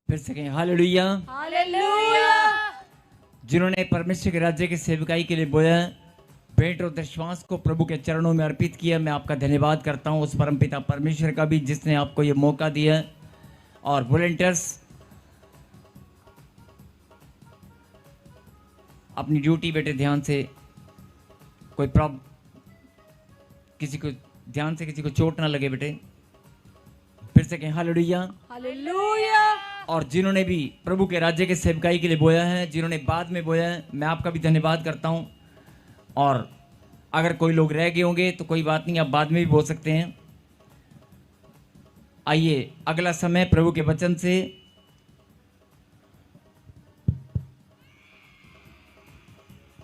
फिर से कहें हालेलुया। हालेलुया। जिन्होंने परमेश्वर के राज्य की सेवकाई के लिए बोया, भेंट और दशवांश को प्रभु के चरणों में अर्पित किया, मैं आपका धन्यवाद करता हूं उस परमपिता परमेश्वर का भी जिसने आपको ये मौका दिया। और वॉलंटियर्स अपनी ड्यूटी बेटे ध्यान से, कोई किसी को ध्यान से, किसी को चोट ना लगे बेटे। फिर से कहें हालेलुया। हालेलुया। और जिन्होंने भी प्रभु के राज्य के सेवकाई के लिए बोया है, जिन्होंने बाद में बोया है, मैं आपका भी धन्यवाद करता हूं। और अगर कोई लोग रह गए होंगे तो कोई बात नहीं, आप बाद में भी बोल सकते हैं। आइए अगला समय प्रभु के वचन से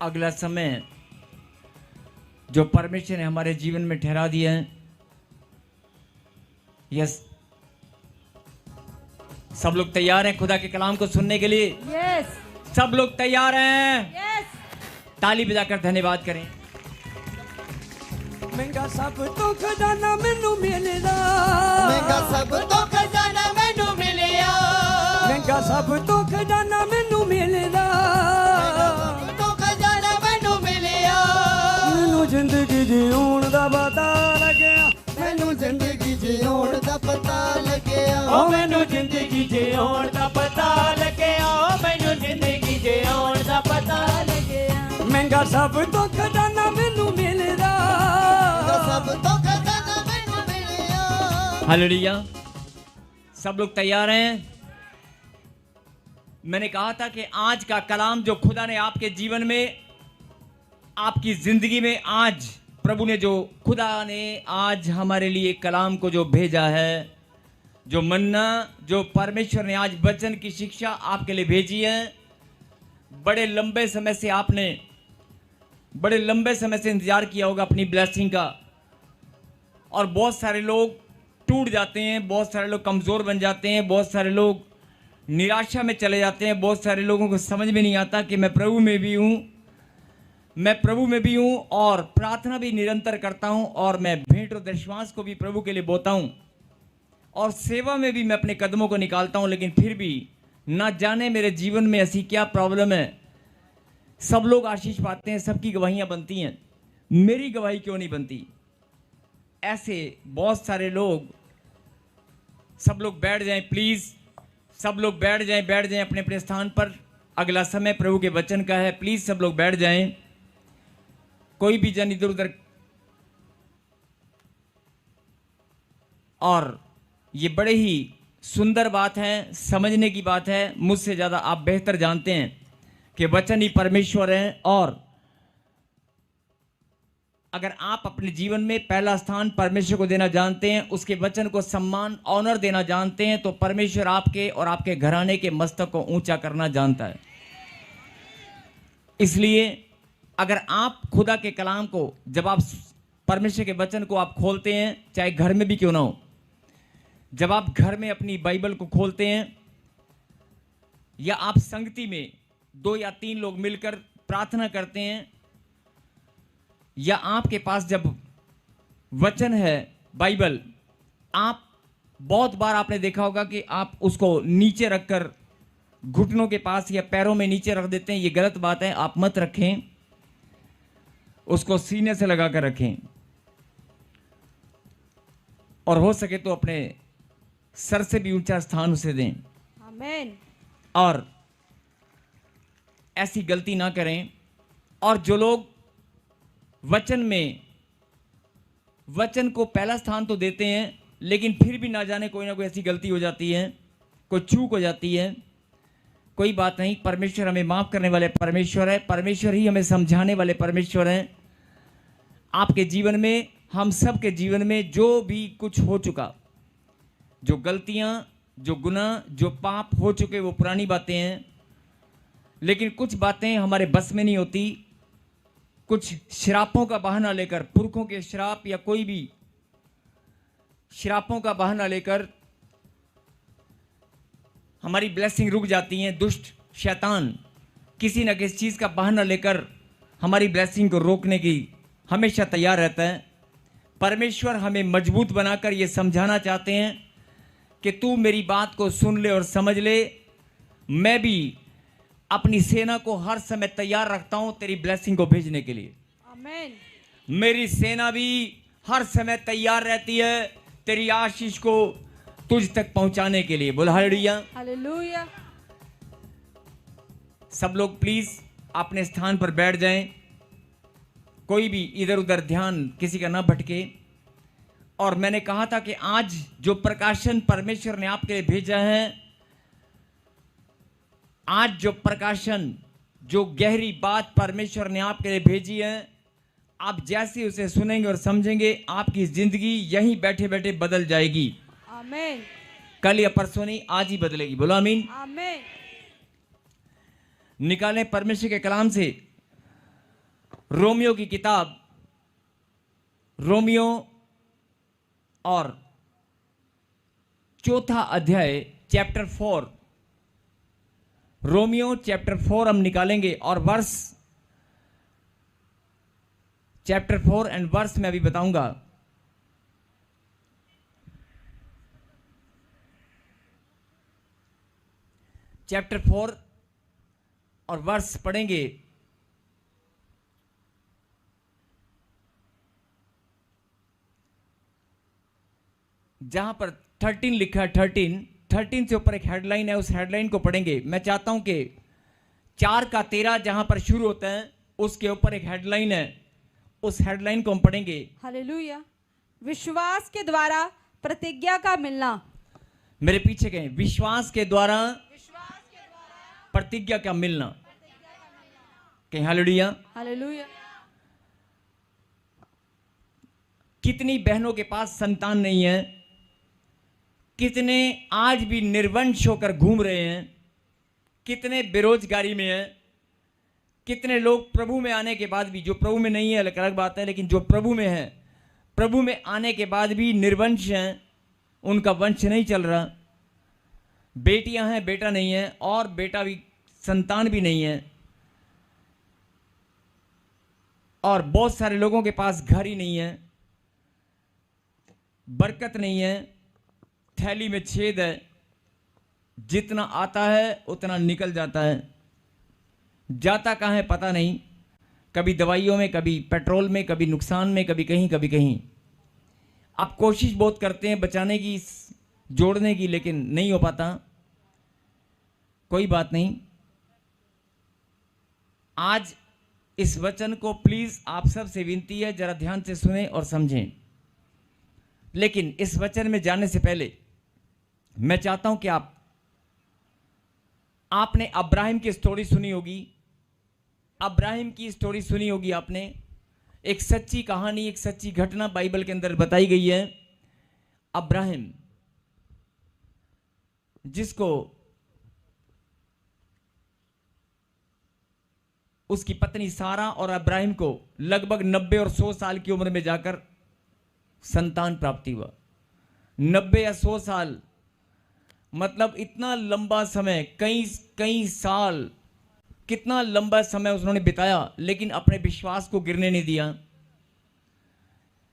अगला समय जो परमेश्वर ने हमारे जीवन में ठहरा दिया है, यस, सब लोग तैयार हैं खुदा के कलाम को सुनने के लिए? यस सब लोग तैयार हैं? यस। ताली बजाकर धन्यवाद करें। महंगा सब तो खजाना मैनू मिलदा, महंगा सब तो खजाना मैनू मिलिया, महंगा सब तो खजाना मैनू मिलदा, तो खजाना मैनू मिलिया, मैनू जिंदगी जीउण दा पता लगया, मैनू जिंदगी जीउण दा पता लगया, ओ मैनू जिंदगी जीउण दा पता लगया, ओ मैनू जिंदगी जीउण दा पता लगया। महंगा सब तो खजाना मैनू मिलदा, सब तो खजाना मैनू मिलिया। हालेलुया। सब लोग तैयार हैं? मैंने कहा था कि आज का कलाम जो खुदा ने आपके जीवन में, आपकी जिंदगी में, आज प्रभु ने जो, खुदा ने आज हमारे लिए कलाम को जो भेजा है, जो मन्ना, जो परमेश्वर ने आज वचन की शिक्षा आपके लिए भेजी है, बड़े लंबे समय से आपने, बड़े लंबे समय से इंतजार किया होगा अपनी ब्लेसिंग का। और बहुत सारे लोग टूट जाते हैं, बहुत सारे लोग कमज़ोर बन जाते हैं, बहुत सारे लोग निराशा में चले जाते हैं, बहुत सारे लोगों को समझ में नहीं आता कि मैं प्रभु में भी हूँ, मैं प्रभु में भी हूँ और प्रार्थना भी निरंतर करता हूँ, और मैं भेंट और दशवांश को भी प्रभु के लिए बोता हूँ, और सेवा में भी मैं अपने कदमों को निकालता हूँ, लेकिन फिर भी ना जाने मेरे जीवन में ऐसी क्या प्रॉब्लम है। सब लोग आशीष पाते हैं, सबकी गवाहियाँ बनती हैं, मेरी गवाही क्यों नहीं बनती? ऐसे बहुत सारे लोग। सब लोग बैठ जाएं प्लीज़, सब लोग बैठ जाएं अपने अपने स्थान पर। अगला समय प्रभु के वचन का है, प्लीज़ सब लोग बैठ जाएं, कोई भी जन इधर उधर। और ये बड़े ही सुंदर बात है, समझने की बात है, मुझसे ज़्यादा आप बेहतर जानते हैं कि वचन ही परमेश्वर है। और अगर आप अपने जीवन में पहला स्थान परमेश्वर को देना जानते हैं, उसके वचन को सम्मान, ऑनर देना जानते हैं, तो परमेश्वर आपके और आपके घराने के मस्तक को ऊंचा करना जानता है। इसलिए अगर आप खुदा के कलाम को, जब आप परमेश्वर के वचन को आप खोलते हैं, चाहे घर में भी क्यों ना हो, जब आप घर में अपनी बाइबल को खोलते हैं, या आप संगति में 2 या 3 लोग मिलकर प्रार्थना करते हैं, या आपके पास जब वचन है बाइबल, आप बहुत बार आपने देखा होगा कि आप उसको नीचे रखकर घुटनों के पास या पैरों में नीचे रख देते हैं। ये गलत बात है, आप मत रखें, उसको सीने से लगा कर रखें, और हो सके तो अपने सर से भी ऊंचा स्थान उसे दें। आमीन। और ऐसी गलती ना करें। और जो लोग वचन में, वचन को पहला स्थान तो देते हैं, लेकिन फिर भी ना जाने कोई ना कोई ऐसी गलती हो जाती है, कोई चूक हो जाती है, कोई बात नहीं, परमेश्वर हमें माफ करने वाले परमेश्वर है, परमेश्वर ही हमें समझाने वाले परमेश्वर हैं। आपके जीवन में, हम सब के जीवन में जो भी कुछ हो चुका, जो गलतियां, जो गुनाह, जो पाप हो चुके, वो पुरानी बातें हैं, लेकिन कुछ बातें हमारे बस में नहीं होती। कुछ श्रापों का बहाना लेकर, पुरखों के श्राप या कोई भी श्रापों का बहाना लेकर हमारी ब्लेसिंग रुक जाती हैं। दुष्ट शैतान किसी न किसी चीज़ का बहाना लेकर हमारी ब्लेसिंग को रोकने की हमेशा तैयार रहता है। परमेश्वर हमें मजबूत बनाकर ये समझाना चाहते हैं कि तू मेरी बात को सुन ले और समझ ले। मैं भी अपनी सेना को हर समय तैयार रखता हूं तेरी ब्लेसिंग को भेजने के लिए। आमेन। मेरी सेना भी हर समय तैयार रहती है तेरी आशीष को तुझ तक पहुंचाने के लिए। बोल हालेलुया। हालेलुया। सब लोग प्लीज अपने स्थान पर बैठ जाएं, कोई भी इधर उधर ध्यान किसी का ना भटके। और मैंने कहा था कि आज जो प्रकाशन परमेश्वर ने आपके लिए भेजा है, आज जो प्रकाशन, जो गहरी बात परमेश्वर ने आपके लिए भेजी है, आप जैसे उसे सुनेंगे और समझेंगे आपकी जिंदगी यहीं बैठे बैठे बदल जाएगी। आमेन। कल या परसों नहीं, आज ही बदलेगी। बोलो आमीन। आमेन। निकालें परमेश्वर के कलाम से रोमियो की किताब, रोमियो और 4 अध्याय चैप्टर 4, रोमियो चैप्टर 4 हम निकालेंगे और वर्स चैप्टर 4 एंड वर्स मैं अभी बताऊंगा। चैप्टर 4 और वर्स पढ़ेंगे। जहां पर 13 लिखा है, 13 से ऊपर एक हेडलाइन है, उस हेडलाइन को पढ़ेंगे। मैं चाहता हूं कि 4 का 13 जहां पर शुरू होता है उसके ऊपर एक हेडलाइन है, उस हेडलाइन को हम पढ़ेंगे। हालेलुया। विश्वास के द्वारा प्रतिज्ञा का मिलना। मेरे पीछे कहें, विश्वास के द्वारा प्रतिज्ञा का मिलना। कहें हालेलुया। हालेलुया। कितनी बहनों के पास संतान नहीं है, कितने आज भी निर्वंश होकर घूम रहे हैं, कितने बेरोजगारी में हैं, कितने लोग प्रभु में आने के बाद भी, जो प्रभु में नहीं है अलग बात है, लेकिन जो प्रभु में है, प्रभु में आने के बाद भी निर्वंश हैं, उनका वंश नहीं चल रहा। बेटियां हैं, बेटा नहीं है, और बेटा भी, संतान भी नहीं है। और बहुत सारे लोगों के पास घर ही नहीं है, बरकत नहीं है, थैली में छेद है, जितना आता है उतना निकल जाता है, जाता कहाँ है पता नहीं, कभी दवाइयों में, कभी पेट्रोल में, कभी नुकसान में, कभी कहीं कभी कहीं। आप कोशिश बहुत करते हैं बचाने की, जोड़ने की, लेकिन नहीं हो पाता। कोई बात नहीं, आज इस वचन को प्लीज आप सबसे विनती है जरा ध्यान से सुने और समझें। लेकिन इस वचन में जाने से पहले मैं चाहता हूं कि आपने अब्राहिम की स्टोरी सुनी होगी, अब्राहिम की स्टोरी सुनी होगी आपने। एक सच्ची कहानी, एक सच्ची घटना बाइबल के अंदर बताई गई है। अब्राहिम, जिसको उसकी पत्नी सारा और अब्राहिम को लगभग 90 और 100 साल की उम्र में जाकर संतान प्राप्ति हुआ। 90 या 100 साल मतलब इतना लंबा समय, कई साल, कितना लंबा समय उन्होंने बिताया, लेकिन अपने विश्वास को गिरने नहीं दिया।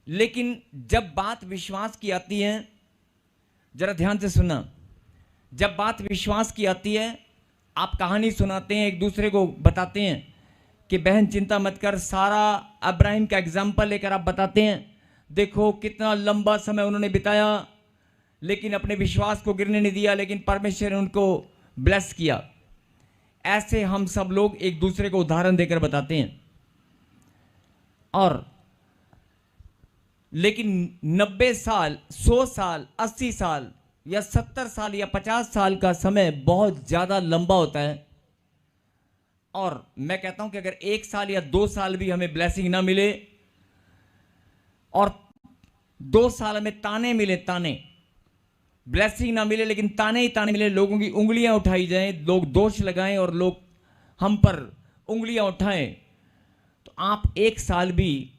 लेकिन जब बात विश्वास की आती है, जरा ध्यान से सुनना, जब बात विश्वास की आती है, आप कहानी सुनाते हैं, एक दूसरे को बताते हैं कि बहन चिंता मत कर, सारा अब्राहिम का एग्जाम्पल लेकर आप बताते हैं, देखो कितना लंबा समय उन्होंने बिताया, लेकिन अपने विश्वास को गिरने नहीं दिया, लेकिन परमेश्वर ने उनको ब्लेस किया। ऐसे हम सब लोग एक दूसरे को उदाहरण देकर बताते हैं। और लेकिन 90 साल, 100 साल, 80 साल या 70 साल या 50 साल का समय बहुत ज़्यादा लंबा होता है। और मैं कहता हूं कि अगर 1 साल या 2 साल भी हमें ब्लेसिंग ना मिले, और 2 साल में ताने मिले, ताने, ब्लेसिंग ना मिले लेकिन ताने ही ताने मिले, लोगों की उंगलियां उठाई जाएं, लोग दोष लगाएं और लोग हम पर उंगलियां उठाएं, तो आप 1 साल भी,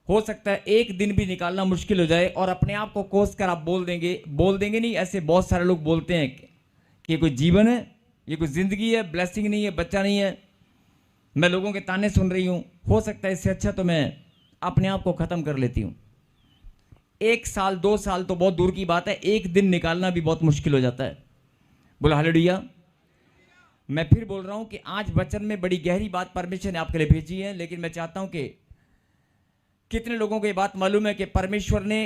हो सकता है 1 दिन भी निकालना मुश्किल हो जाए, और अपने आप को कोस कर आप बोल देंगे नहीं, ऐसे बहुत सारे लोग बोलते हैं कि ये कोई जीवन है, ये कोई जिंदगी है, ब्लेसिंग नहीं है, बच्चा नहीं है, मैं लोगों के ताने सुन रही हूं, हो सकता है इससे अच्छा तो मैं अपने आप को खत्म कर लेती हूं। 1 साल 2 साल तो बहुत दूर की बात है, एक दिन निकालना भी बहुत मुश्किल हो जाता है। बोला हालेलुया। मैं फिर बोल रहा हूं कि आज वचन में बड़ी गहरी बात परमेश्वर ने आपके लिए भेजी है, लेकिन मैं चाहता हूं कि कितने लोगों को ये बात मालूम है कि परमेश्वर ने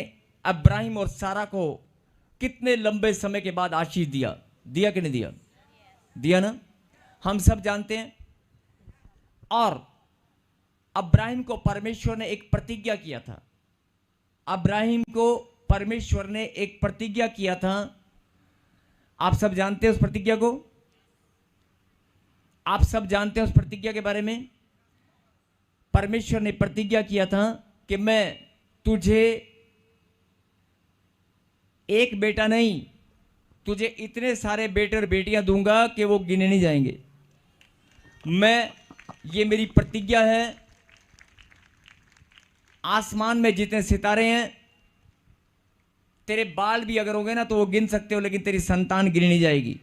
अब्राहिम और सारा को कितने लंबे समय के बाद आशीष दिया? दिया कि नहीं दिया? दिया ना, हम सब जानते हैं। और अब्राहिम को परमेश्वर ने एक प्रतिज्ञा किया था। अब्राहिम को परमेश्वर ने एक प्रतिज्ञा किया था। आप सब जानते हैं उस प्रतिज्ञा को? आप सब जानते हैं उस प्रतिज्ञा के बारे में? परमेश्वर ने प्रतिज्ञा किया था कि मैं तुझे एक बेटा नहीं, तुझे इतने सारे बेटे और बेटियां दूंगा कि वो गिने नहीं जाएंगे। ये मेरी प्रतिज्ञा है। आसमान में जितने सितारे हैं, तेरे बाल भी अगर होंगे ना तो वो गिन सकते हो, लेकिन तेरी संतान गिनी नहीं जाएगी।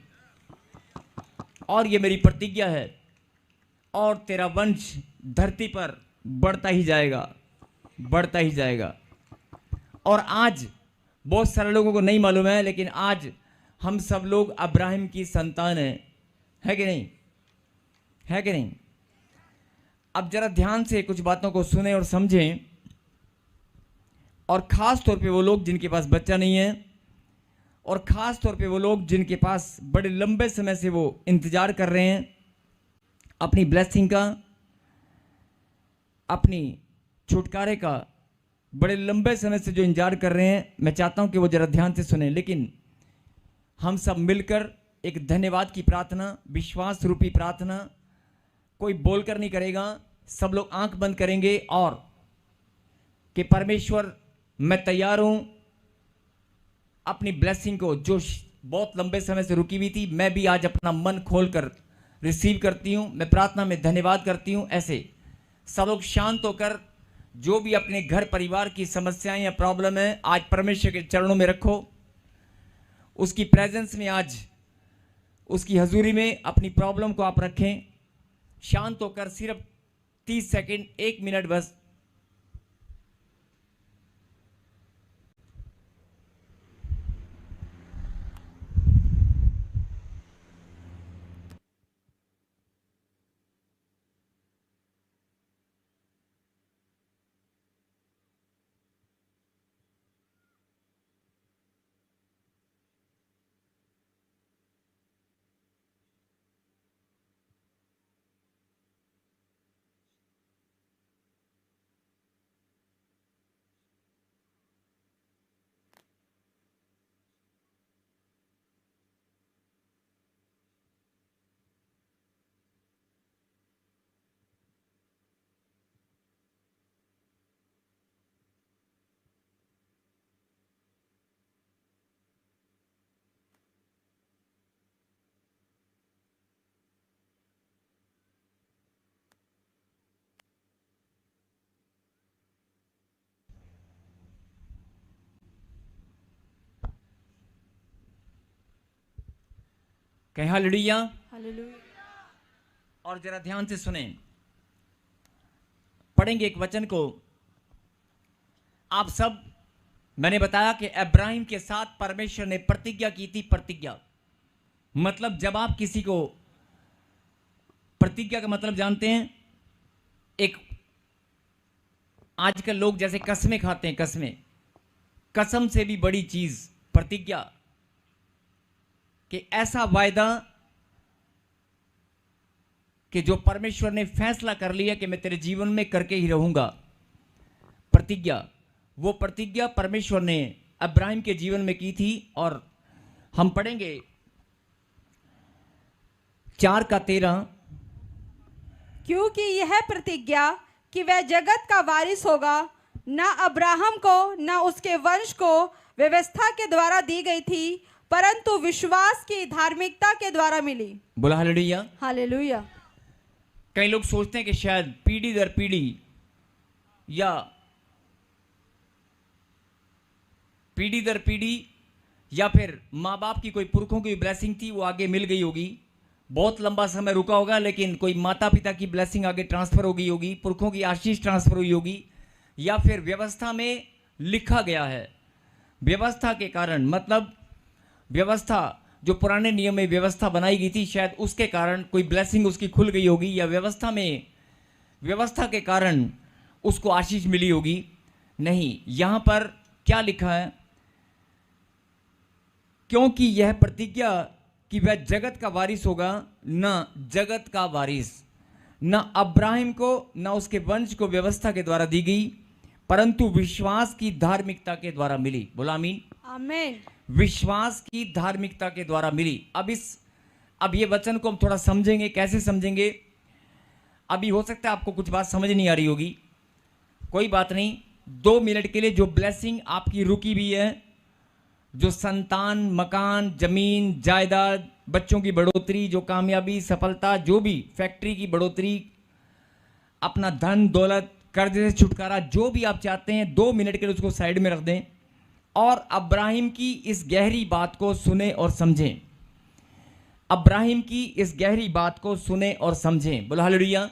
और ये मेरी प्रतिज्ञा है, और तेरा वंश धरती पर बढ़ता ही जाएगा, बढ़ता ही जाएगा। और आज बहुत सारे लोगों को नहीं मालूम है, लेकिन आज हम सब लोग अब्राहिम की संतान है कि नहीं? है कि नहीं? अब जरा ध्यान से कुछ बातों को सुने और समझें, और खास तौर पे वो लोग जिनके पास बच्चा नहीं है, और खास तौर पे वो लोग जिनके पास बड़े लंबे समय से वो इंतजार कर रहे हैं अपनी ब्लेसिंग का, अपनी छुटकारे का, बड़े लंबे समय से जो इंतजार कर रहे हैं। मैं चाहता हूं कि वो जरा ध्यान से सुने। लेकिन हम सब मिलकर एक धन्यवाद की प्रार्थना, विश्वास रूपी प्रार्थना, कोई बोलकर नहीं करेगा, सब लोग आंख बंद करेंगे और कि परमेश्वर मैं तैयार हूं अपनी ब्लेसिंग को जो बहुत लंबे समय से रुकी हुई थी, मैं भी आज अपना मन खोलकर रिसीव करती हूं। मैं प्रार्थना में धन्यवाद करती हूं। ऐसे सब लोग शांत होकर जो भी अपने घर परिवार की समस्याएं या प्रॉब्लम है आज परमेश्वर के चरणों में रखो। उसकी प्रेजेंस में, आज उसकी हजूरी में अपनी प्रॉब्लम को आप रखें। शांत होकर सिर्फ 30 सेकंड, 1 मिनट बस। कहीं हालेलुया। और जरा ध्यान से सुने, पढ़ेंगे एक वचन को। आप सब, मैंने बताया कि अब्राहिम के साथ परमेश्वर ने प्रतिज्ञा की थी। प्रतिज्ञा मतलब जब आप किसी को, प्रतिज्ञा का मतलब जानते हैं, एक आजकल लोग जैसे कसमें खाते हैं, कसम से भी बड़ी चीज प्रतिज्ञा, कि ऐसा वायदा कि जो परमेश्वर ने फैसला कर लिया कि मैं तेरे जीवन में करके ही रहूंगा। प्रतिज्ञा, वो प्रतिज्ञा परमेश्वर ने अब्राहिम के जीवन में की थी। और हम पढ़ेंगे 4:13, क्योंकि यह प्रतिज्ञा कि वह जगत का वारिस होगा न अब्राहम को न उसके वंश को व्यवस्था के द्वारा दी गई थी, परंतु विश्वास की धार्मिकता के द्वारा मिली। बोला हालेलुया। हालेलुया। कई लोग सोचते हैं कि शायद पीढ़ी दर पीढ़ी या पीढ़ी दर पीढ़ी या फिर माँ बाप की कोई पुरखों की ब्लेसिंग थी, वो आगे मिल गई होगी, बहुत लंबा समय रुका होगा, लेकिन कोई माता पिता की ब्लेसिंग आगे ट्रांसफर हो गई होगी, पुरखों की आशीष ट्रांसफर हुई होगी, या फिर व्यवस्था में लिखा गया है व्यवस्था के कारण, मतलब व्यवस्था जो पुराने नियम में व्यवस्था बनाई गई थी, शायद उसके कारण कोई ब्लेसिंग उसकी खुल गई होगी, या व्यवस्था के कारण उसको आशीष मिली होगी। नहीं, यहां पर क्या लिखा है, क्योंकि यह प्रतिज्ञा कि वह जगत का वारिस होगा, न जगत का वारिस, न अब्राहिम को न उसके वंश को व्यवस्था के द्वारा दी गई, परंतु विश्वास की धार्मिकता के द्वारा मिली। बोलो आमीन। आमीन। विश्वास की धार्मिकता के द्वारा मिली। अब ये वचन को हम थोड़ा समझेंगे। कैसे समझेंगे? अभी हो सकता है आपको कुछ बात समझ नहीं आ रही होगी, कोई बात नहीं। 2 मिनट के लिए जो ब्लेसिंग आपकी रुकी हुई है, जो संतान, मकान, जमीन, जायदाद, बच्चों की बढ़ोतरी, जो कामयाबी, सफलता, जो भी फैक्ट्री की बढ़ोतरी, अपना धन दौलत, कर्जे से छुटकारा, जो भी आप चाहते हैं, 2 मिनट के लिए उसको साइड में रख दें और अब्राहिम की इस गहरी बात को सुने और समझें। अब्राहिम की इस गहरी बात को सुने और समझें। बोलो हालेलुया।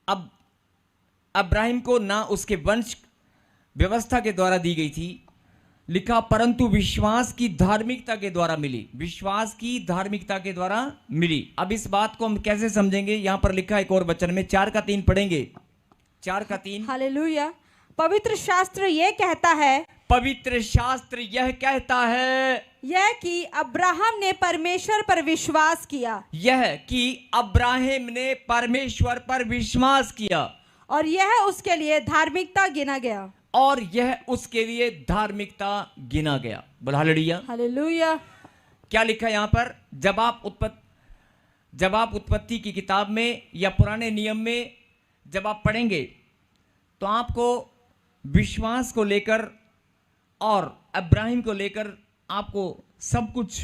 अब अब्राहिम को ना उसके वंश व्यवस्था के द्वारा दी गई थी, लिखा परंतु विश्वास की धार्मिकता के द्वारा मिली। विश्वास की धार्मिकता के द्वारा मिली। अब इस बात को हम कैसे समझेंगे? यहां पर लिखा एक और वचन में 4:3 पढ़ेंगे। 4:3। हालेलुया। पवित्र शास्त्र यह कहता है, पवित्र शास्त्र यह कहता है, यह कि अब्राहम ने परमेश्वर पर विश्वास किया, यह कि अब्राहिम ने परमेश्वर पर विश्वास किया और यह उसके लिए धार्मिकता गिना गया। और यह उसके लिए धार्मिकता गिना गया। बोलो हालेलुया। हालेलुया। क्या लिखा है यहां पर? जब आप उत्पत्ति की किताब में या पुराने नियम में जब आप पढ़ेंगे तो आपको विश्वास को लेकर और अब्राहिम को लेकर आपको सब कुछ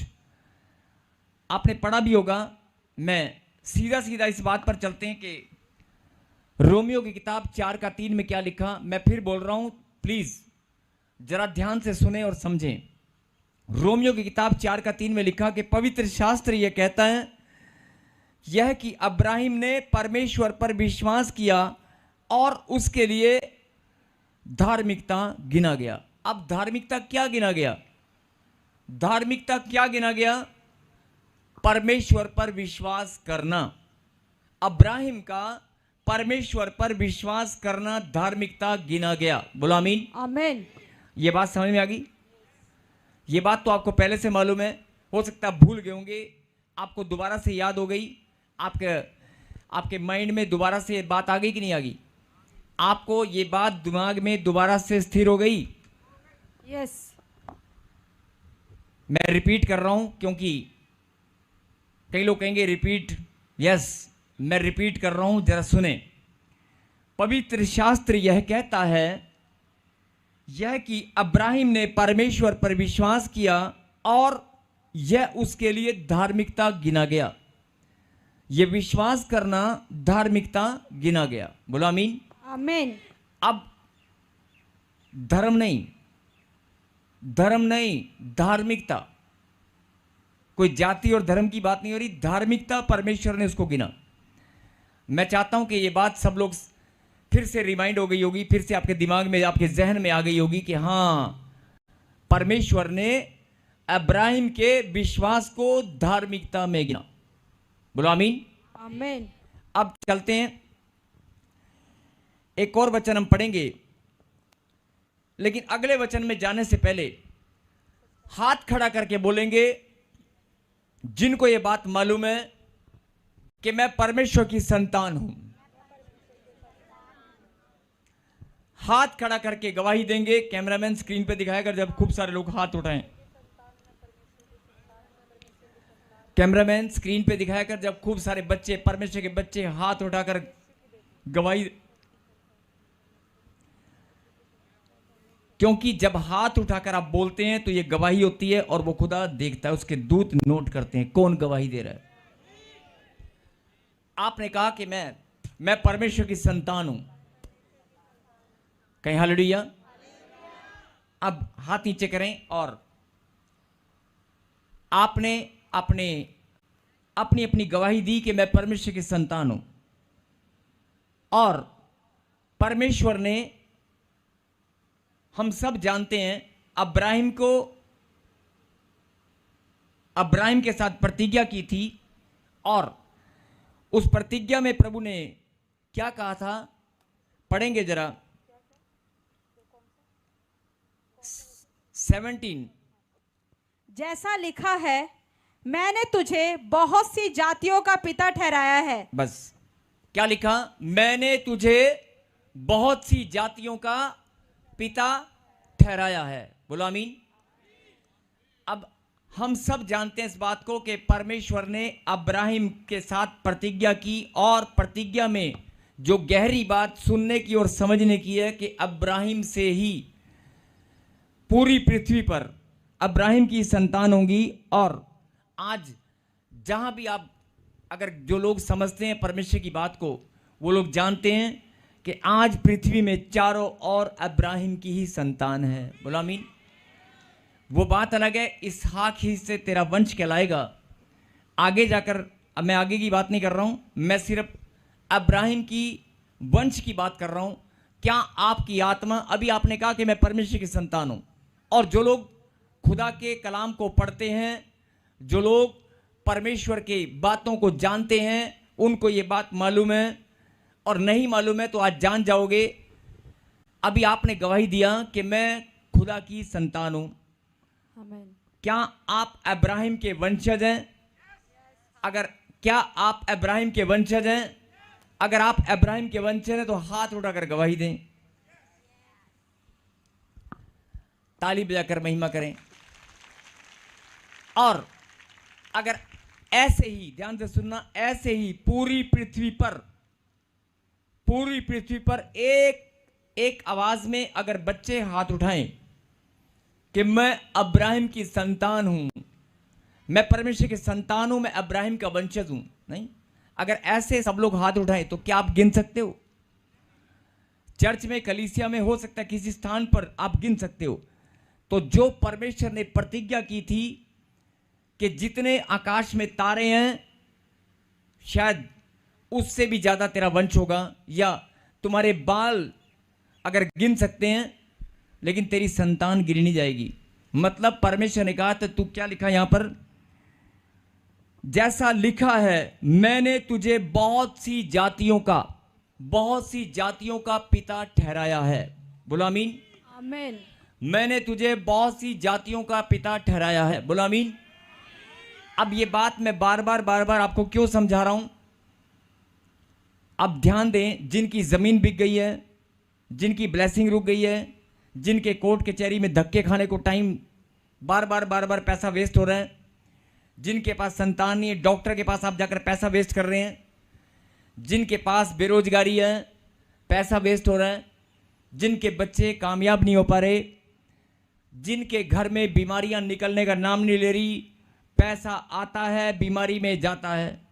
आपने पढ़ा भी होगा। मैं सीधा इस बात पर चलते हैं कि रोमियो की किताब 4:3 में क्या लिखा। मैं फिर बोल रहा हूं, प्लीज जरा ध्यान से सुने और समझें। रोमियो की किताब 4:3 में लिखा कि पवित्र शास्त्र यह कहता है, यह कि अब्राहिम ने परमेश्वर पर विश्वास किया और उसके लिए धार्मिकता गिना गया। अब धार्मिकता क्या गिना गया? धार्मिकता क्या गिना गया? परमेश्वर पर विश्वास करना। अब्राहिम का परमेश्वर पर विश्वास करना धार्मिकता गिना गया। बोलो आमीन। आमीन। ये बात समझ में आ गई? ये बात तो आपको पहले से मालूम है, हो सकता है भूल गए होंगे, आपको दोबारा से याद हो गई, आपके माइंड में दोबारा से ये बात आ गई कि नहीं आ गई? आपको ये बात दिमाग में दोबारा से स्थिर हो गई? यस। मैं रिपीट कर रहा हूं क्योंकि कई लोग कहेंगे रिपीट। यस, मैं रिपीट कर रहा हूं, जरा सुने। पवित्र शास्त्र यह कहता है, यह कि अब्राहिम ने परमेश्वर पर विश्वास किया और यह उसके लिए धार्मिकता गिना गया। यह विश्वास करना धार्मिकता गिना गया। बोलो आमीन। आमीन। अब धर्म नहीं, धार्मिकता। कोई जाति और धर्म की बात नहीं हो रही, धार्मिकता परमेश्वर ने उसको गिना। मैं चाहता हूं कि ये बात सब लोग फिर से रिमाइंड हो गई होगी, फिर से आपके दिमाग में, आपके जहन में आ गई होगी कि हाँ, परमेश्वर ने अब्राहिम के विश्वास को धार्मिकता में गिना। बोलो आमीन। आमीन। अब चलते हैं, एक और वचन हम पढ़ेंगे, लेकिन अगले वचन में जाने से पहले हाथ खड़ा करके बोलेंगे जिनको यह बात मालूम है कि मैं परमेश्वर की संतान हूं। हाथ खड़ा करके गवाही देंगे। कैमरामैन स्क्रीन पे दिखाया कर जब खूब सारे लोग हाथ उठाएं। कैमरामैन स्क्रीन पे दिखाया कर जब खूब सारे बच्चे, परमेश्वर के बच्चे हाथ उठाकर गवाही, क्योंकि जब हाथ उठाकर आप बोलते हैं तो यह गवाही होती है और वो खुदा देखता है, उसके दूत नोट करते हैं कौन गवाही दे रहा है। आपने कहा कि मैं परमेश्वर की संतान हूं। कहीं हालेलुया। अब हाथ नीचे करें और आपने अपनी गवाही दी कि मैं परमेश्वर की संतान हूं और परमेश्वर ने, हम सब जानते हैं, अब्राहिम के साथ प्रतिज्ञा की थी और उस प्रतिज्ञा में प्रभु ने क्या कहा था, पढ़ेंगे जरा 17। जैसा लिखा है, मैंने तुझे बहुत सी जातियों का पिता ठहराया है। बस क्या लिखा, मैंने तुझे बहुत सी जातियों का पिता ठहराया है। बोलो आमीन। अब हम सब जानते हैं इस बात को कि परमेश्वर ने अब्राहिम के साथ प्रतिज्ञा की और प्रतिज्ञा में जो गहरी बात सुनने की और समझने की है कि अब्राहिम से ही पूरी पृथ्वी पर अब्राहिम की संतान होंगी। और आज जहां भी आप, अगर जो लोग समझते हैं परमेश्वर की बात को, वो लोग जानते हैं कि आज पृथ्वी में चारों ओर अब्राहिम की ही संतान है। बोलो आमीन। वो बात अलग है, इसहाक ही से तेरा वंश कहलाएगा। आगे जाकर, अब मैं आगे की बात नहीं कर रहा हूं, मैं सिर्फ अब्राहिम की वंश की बात कर रहा हूं। क्या आपकी आत्मा, अभी आपने कहा कि मैं परमेश्वर की संतान हूं, और जो लोग खुदा के कलाम को पढ़ते हैं, जो लोग परमेश्वर के बातों को जानते हैं, उनको ये बात मालूम है, और नहीं मालूम है तो आज जान जाओगे। अभी आपने गवाही दिया कि मैं खुदा की संतान हूं। आमीन। क्या आप अब्राहिम के वंशज हैं? क्या आप अब्राहिम के वंशज हैं? अगर आप अब्राहिम के वंशज हैं तो हाथ उठाकर गवाही दें, ताली बजाकर महिमा करें। और अगर ऐसे ही, ध्यान से सुनना, ऐसे ही पूरी पृथ्वी पर एक आवाज में अगर बच्चे हाथ उठाएं कि मैं अब्राहिम की संतान हूं, मैं परमेश्वर की संतान हूं, मैं अब्राहिम का वंशज हूं, नहीं, अगर ऐसे सब लोग हाथ उठाएं तो क्या आप गिन सकते हो? चर्च में, कलीसिया में, हो सकता है किसी स्थान पर आप गिन सकते हो। तो जो परमेश्वर ने प्रतिज्ञा की थी कि जितने आकाश में तारे हैं, शायद उससे भी ज्यादा तेरा वंश होगा, या तुम्हारे बाल अगर गिन सकते हैं, लेकिन तेरी संतान गिनी नहीं जाएगी। मतलब परमेश्वर ने कहा, तो तू क्या लिखा यहां पर, जैसा लिखा है, मैंने तुझे बहुत सी जातियों का पिता ठहराया है। बोलो आमीन। आमीन। मैंने तुझे बहुत सी जातियों का पिता ठहराया है। बोलो आमीन। अब ये बात मैं बार बार आपको क्यों समझा रहा हूं? अब ध्यान दें, जिनकी जमीन बिक गई है, जिनकी ब्लेसिंग रुक गई है, जिनके कोर्ट कचहरी में धक्के खाने को टाइम, बार बार पैसा वेस्ट हो रहा है, जिनके पास संतान नहीं है, डॉक्टर के पास आप जाकर पैसा वेस्ट कर रहे हैं, जिनके पास बेरोजगारी है, पैसा वेस्ट हो रहा है, जिनके बच्चे कामयाब नहीं हो पा रहे, जिनके घर में बीमारियां निकलने का नाम नहीं ले रही, पैसा आता है, बीमारी में जाता है।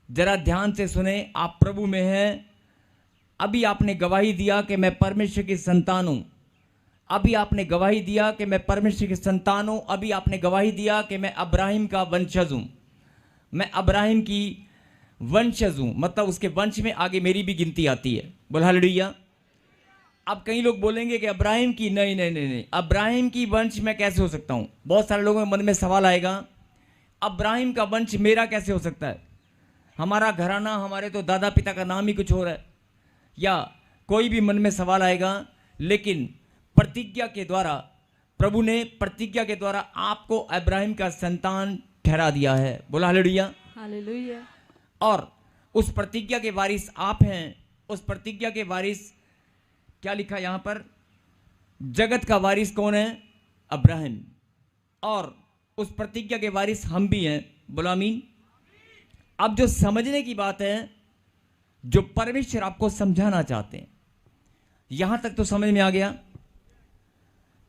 जरा ध्यान से सुने, आप प्रभु में हैं। अभी आपने गवाही दिया कि मैं परमेश्वर की संतान हूं। अभी आपने गवाही दिया कि मैं परमेश्वर की संतान हूं। अभी आपने गवाही दिया कि मैं अब्राहिम का वंशज हूं। मैं अब्राहिम की वंशज हूं, मतलब उसके वंश में आगे मेरी भी गिनती आती है। बोल हालेलुया। अब कई लोग बोलेंगे कि अब्राहिम की, नहीं, अब्राहिम की वंश मैं कैसे हो सकता हूं? बहुत सारे लोगों के मन में सवाल आएगा, अब्राहिम का वंश मेरा कैसे हो सकता है? हमारा घराना, हमारे तो दादा पिता का नाम ही कुछ और है, या कोई भी मन में सवाल आएगा। लेकिन प्रतिज्ञा के द्वारा, प्रभु ने प्रतिज्ञा के द्वारा आपको अब्राहिम का संतान ठहरा दिया है। बोला हालेलुया। हालेलुया। और उस प्रतिज्ञा के वारिस आप हैं। उस प्रतिज्ञा के वारिस, क्या लिखा यहां पर, जगत का वारिस कौन है? अब्राहिम। और उस प्रतिज्ञा के वारिस हम भी हैं। बोला आमीन। अब जो समझने की बात है, जो परमेश्वर आपको समझाना चाहते हैं, यहां तक तो समझ में आ गया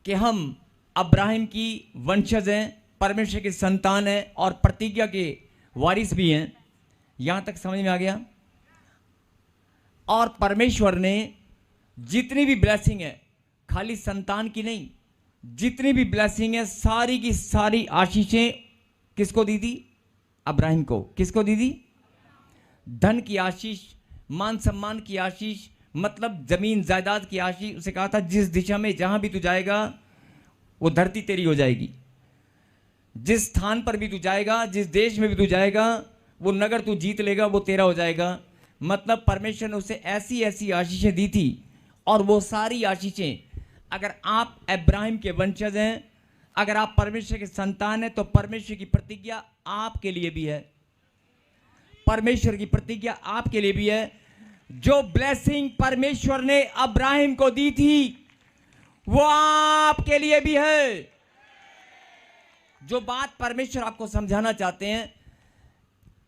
कि हम अब्राहिम की वंशज हैं, परमेश्वर की संतान हैं और प्रतिज्ञा के वारिस भी हैं। यहां तक समझ में आ गया। और परमेश्वर ने जितनी भी ब्लेसिंग है, खाली संतान की नहीं, जितनी भी ब्लेसिंग है, सारी की सारी आशीषें किसको दी थी? अब्राहिम को। किसको दी थी? धन की आशीष, मान सम्मान की आशीष, मतलब जमीन जायदाद की आशीष। उसे कहा था जिस दिशा में जहां भी तू जाएगा वो धरती तेरी हो जाएगी, जिस स्थान पर भी तू जाएगा, जिस देश में भी तू जाएगा, वो नगर तू जीत लेगा, वो तेरा हो जाएगा। मतलब परमेश्वर ने उसे ऐसी ऐसी आशीषें दी थी, और वो सारी आशीषें, अगर आप अब्राहम के वंशज हैं, अगर आप परमेश्वर के संतान हैं, तो परमेश्वर की प्रतिज्ञा आपके लिए भी है। परमेश्वर की प्रतिज्ञा आपके लिए भी है। जो ब्लेसिंग परमेश्वर ने अब्राहम को दी थी वो आपके लिए भी है। जो बात परमेश्वर आपको समझाना चाहते हैं,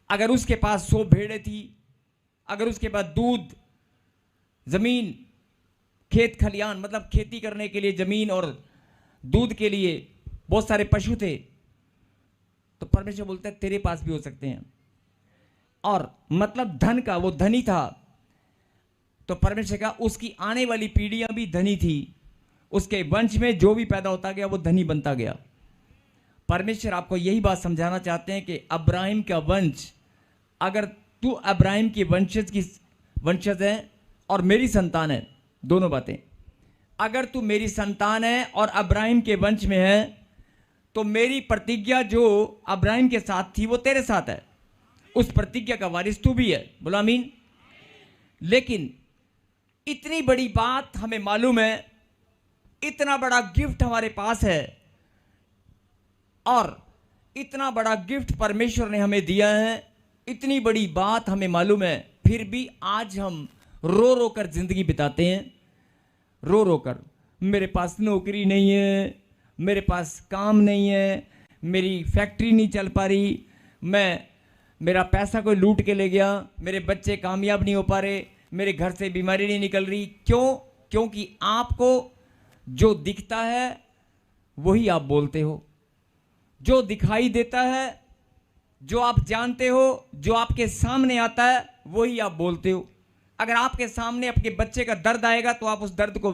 अगर उसके पास 100 भेड़ें थी, अगर उसके पास दूध, जमीन, खेत खलियान, मतलब खेती करने के लिए जमीन और दूध के लिए बहुत सारे पशु थे, तो परमेश्वर बोलता है तेरे पास भी हो सकते हैं। और मतलब धन का, वो धनी था, तो परमेश्वर का उसकी आने वाली पीढ़ियां भी धनी थी, उसके वंश में जो भी पैदा होता गया वो धनी बनता गया। परमेश्वर आपको यही बात समझाना चाहते हैं कि अब्राहम का वंश, अगर तू अब्राहम की वंशज है और मेरी संतान है, दोनों बातें, अगर तू मेरी संतान है और अब्राहम के वंश में है, तो मेरी प्रतिज्ञा जो अब्राहम के साथ थी वो तेरे साथ है। उस प्रतिज्ञा का वारिस तू भी है। बोलो आमीन। लेकिन इतनी बड़ी बात हमें मालूम है, इतना बड़ा गिफ्ट हमारे पास है, और इतना बड़ा गिफ्ट परमेश्वर ने हमें दिया है, इतनी बड़ी बात हमें मालूम है, फिर भी आज हम रो रो कर जिंदगी बिताते हैं। रो रो कर, मेरे पास नौकरी नहीं है, मेरे पास काम नहीं है, मेरी फैक्ट्री नहीं चल पा रही, मेरा पैसा कोई लूट के ले गया, मेरे बच्चे कामयाब नहीं हो पा रहे, मेरे घर से बीमारी नहीं निकल रही। क्यों? क्योंकि आपको जो दिखता है वही आप बोलते हो, जो दिखाई देता है, जो आप जानते हो, जो आपके सामने आता है वही आप बोलते हो। अगर आपके सामने आपके बच्चे का दर्द आएगा तो आप उस दर्द को,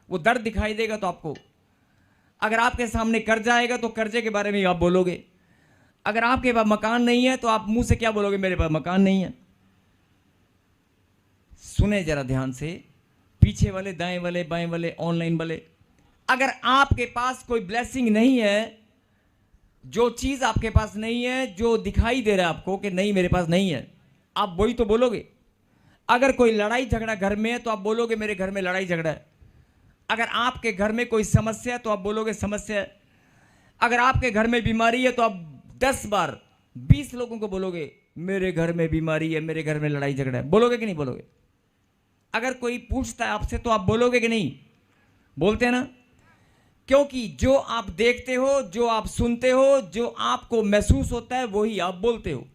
वो दर्द दिखाई देगा तो आपको, अगर आपके सामने कर्जा आएगा तो कर्जे के बारे में आप बोलोगे। अगर आपके पास मकान नहीं है तो आप मुंह से क्या बोलोगे? मेरे पास मकान नहीं है। सुने जरा ध्यान से, पीछे वाले, दाएं वाले, बाएं वाले, ऑनलाइन वाले, अगर आपके पास कोई ब्लेसिंग नहीं है, जो चीज आपके पास नहीं है, जो दिखाई दे रहा है आपको कि नहीं मेरे पास नहीं है, आप वही तो बोलोगे। अगर कोई लड़ाई झगड़ा घर में है तो आप बोलोगे मेरे घर में लड़ाई झगड़ा है। अगर आपके घर में कोई समस्या है तो आप बोलोगे समस्या है। अगर आपके घर में बीमारी है तो आप 10 बार 20 लोगों को बोलोगे मेरे घर में बीमारी है, मेरे घर में लड़ाई झगड़ा है। बोलोगे कि नहीं बोलोगे? अगर कोई पूछता है आपसे तो आप बोलोगे कि नहीं? बोलते हैं ना? क्योंकि जो आप देखते हो, जो आप सुनते हो, जो आपको महसूस होता है वही आप बोलते हो।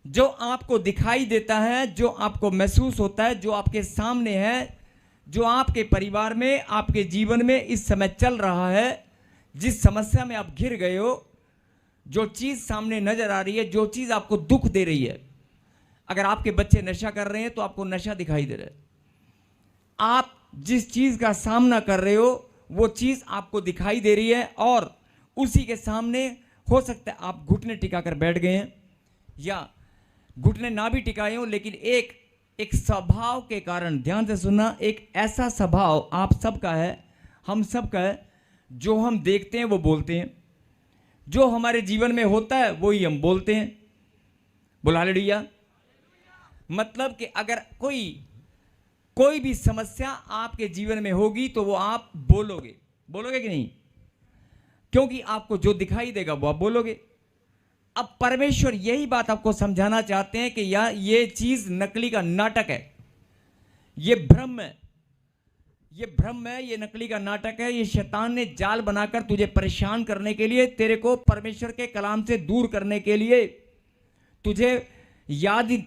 जो आपको दिखाई देता है, जो आपको महसूस होता है, जो आपके सामने है, जो आपके परिवार में, आपके जीवन में इस समय चल रहा है, जिस समस्या में आप घिर गए हो, जो चीज सामने नजर आ रही है, जो चीज आपको दुख दे रही है। अगर आपके बच्चे नशा कर रहे हैं तो आपको नशा दिखाई दे रहा है। आप जिस चीज का सामना कर रहे हो वो चीज आपको दिखाई दे रही है, और उसी के सामने हो सकता है आप घुटने टिकाकर बैठ गए हैं, या घुटने ना भी टिकाए हो, लेकिन एक स्वभाव के कारण, ध्यान से सुनना, एक ऐसा स्वभाव आप सबका है, हम सबका है, जो हम देखते हैं वो बोलते हैं, जो हमारे जीवन में होता है वही हम बोलते हैं। बोला हालेलुया। मतलब कि अगर कोई भी समस्या आपके जीवन में होगी तो वो आप बोलोगे। बोलोगे कि नहीं? क्योंकि आपको जो दिखाई देगा वो आप बोलोगे। अब परमेश्वर यही बात आपको समझाना चाहते हैं कि यार ये चीज नकली का नाटक है, ये भ्रम है, ये भ्रम है, ये नकली का नाटक है। ये शैतान ने जाल बनाकर तुझे परेशान करने के लिए, तेरे को परमेश्वर के कलाम से दूर करने के लिए, तुझे याद,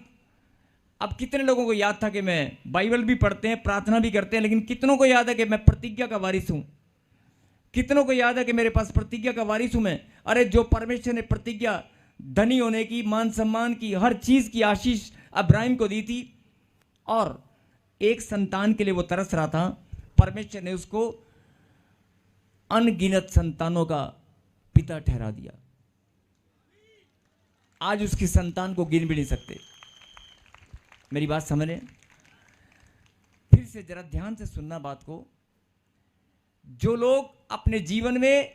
अब कितने लोगों को याद था कि मैं बाइबल भी पढ़ते हैं, प्रार्थना भी करते हैं, लेकिन कितनों को याद है कि मैं प्रतिज्ञा का वारिस हूं? कितनों को याद है कि मेरे पास प्रतिज्ञा का वारिस हूं मैं? अरे जो परमेश्वर ने प्रतिज्ञा धनी होने की, मान सम्मान की, हर चीज की आशीष अब्राहम को दी थी, और एक संतान के लिए वो तरस रहा था, परमेश्वर ने उसको अनगिनत संतानों का पिता ठहरा दिया। आज उसकी संतान को गिन भी नहीं सकते। मेरी बात समझ रहे हैं? से जरा ध्यान से सुनना बात को। जो लोग अपने जीवन में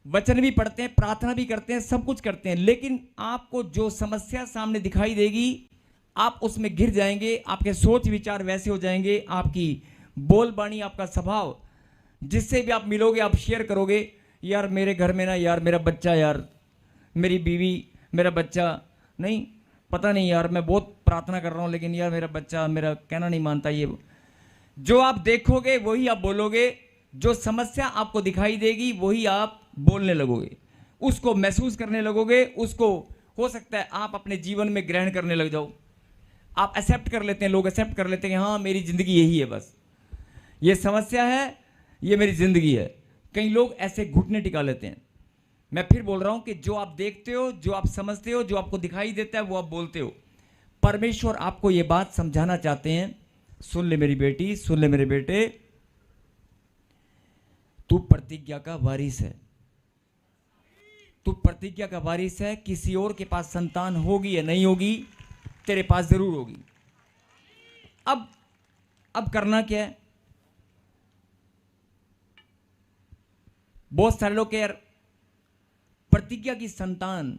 वचन भी पढ़ते हैं, प्रार्थना भी करते हैं, सब कुछ करते हैं, लेकिन आपको जो समस्या सामने दिखाई देगी आप उसमें घिर जाएंगे, आपके सोच विचार वैसे हो जाएंगे, आपकी बोलबानी, आपका स्वभाव, जिससे भी आप मिलोगे आप शेयर करोगे, यार मेरे घर में ना यार मेरा बच्चा, यार मेरी बीवी, मेरा बच्चा, नहीं पता नहीं यार मैं बहुत प्रार्थना कर रहा हूँ लेकिन यार मेरा बच्चा मेरा कहना नहीं मानता। ये जो आप देखोगे वही आप बोलोगे, जो समस्या आपको दिखाई देगी वही आप बोलने लगोगे, उसको महसूस करने लगोगे, उसको हो सकता है आप अपने जीवन में ग्रहण करने लग जाओ। आप एक्सेप्ट कर लेते हैं, लोग एक्सेप्ट कर लेते हैं कि हाँ मेरी ज़िंदगी यही है, बस ये समस्या है, ये मेरी ज़िंदगी है। कई लोग ऐसे घुटने टिका लेते हैं। मैं फिर बोल रहा हूं कि जो आप देखते हो, जो आप समझते हो, जो आपको दिखाई देता है वो आप बोलते हो। परमेश्वर आपको ये बात समझाना चाहते हैं, सुन ले मेरी बेटी, सुन ले मेरे बेटे, तू प्रतिज्ञा का वारिस है, तू प्रतिज्ञा का वारिस है। किसी और के पास संतान होगी या नहीं होगी, तेरे पास जरूर होगी। अब करना क्या है? बहुत सारे लोग यार प्रतिज्ञा की संतान,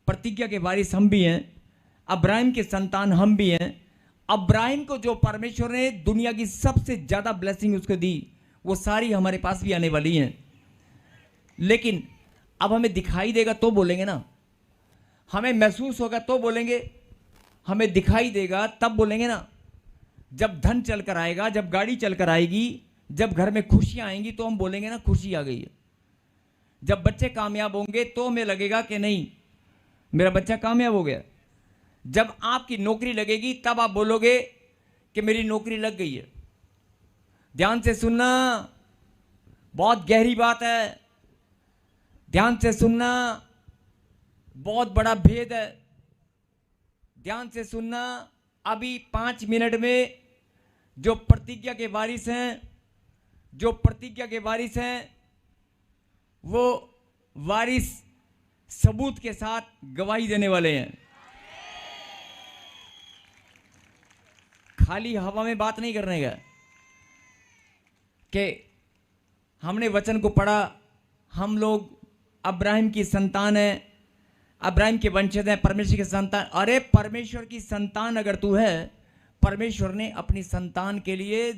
प्रतिज्ञा के वारिस हम भी हैं, अब्राहिम के संतान हम भी हैं। अब्राहिम को जो परमेश्वर ने दुनिया की सबसे ज्यादा ब्लेसिंग उसको दी, वो सारी हमारे पास भी आने वाली हैं। लेकिन अब हमें दिखाई देगा तो बोलेंगे ना, हमें महसूस होगा तो बोलेंगे, हमें दिखाई देगा तब बोलेंगे ना। जब धन चल कर आएगा, जब गाड़ी चल कर आएगी, जब घर में खुशियां आएंगी तो हम बोलेंगे ना खुशी आ गई है। जब बच्चे कामयाब होंगे तो हमें लगेगा कि नहीं मेरा बच्चा कामयाब हो गया। जब आपकी नौकरी लगेगी तब आप बोलोगे कि मेरी नौकरी लग गई है। ध्यान से सुनना, बहुत गहरी बात है, ध्यान से सुनना, बहुत बड़ा भेद है। ध्यान से सुनना। अभी 5 मिनट में जो प्रतिज्ञा के वारिस हैं, जो प्रतिज्ञा के वारिस हैं, वो वारिस सबूत के साथ गवाही देने वाले हैं। खाली हवा में बात नहीं करने का कि हमने वचन को पढ़ा, हम लोग अब्राहिम की संतान है, अब्राहिम के वंशज हैं, परमेश्वर की संतान। अरे परमेश्वर की संतान अगर तू है, परमेश्वर ने अपनी संतान के लिए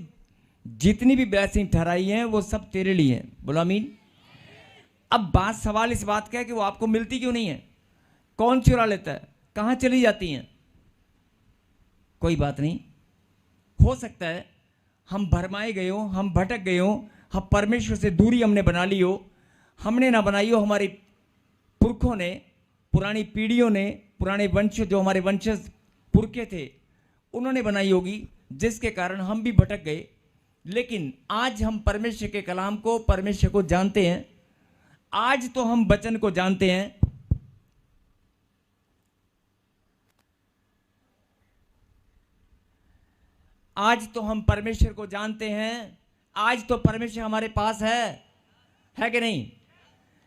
जितनी भी ब्लेसिंग ठहराई है वो सब तेरे लिए हैं। बोलो आमीन। अब बात, सवाल इस बात का है कि वो आपको मिलती क्यों नहीं है? कौन चुरा लेता है? कहां चली जाती हैं? कोई बात नहीं, हो सकता है हम भरमाए गए हो, हम भटक गए हो, हम परमेश्वर से दूरी हमने बना ली हो। हमने ना बनाई हो, हमारे पुरखों ने, पुरानी पीढ़ियों ने, पुराने वंश जो हमारे वंशज पुरखे थे उन्होंने बनाई होगी, जिसके कारण हम भी भटक गए। लेकिन आज हम परमेश्वर के कलाम को, परमेश्वर को जानते हैं। आज तो हम वचन को जानते हैं। आज तो हम परमेश्वर को जानते हैं। आज तो परमेश्वर हमारे पास है कि नहीं?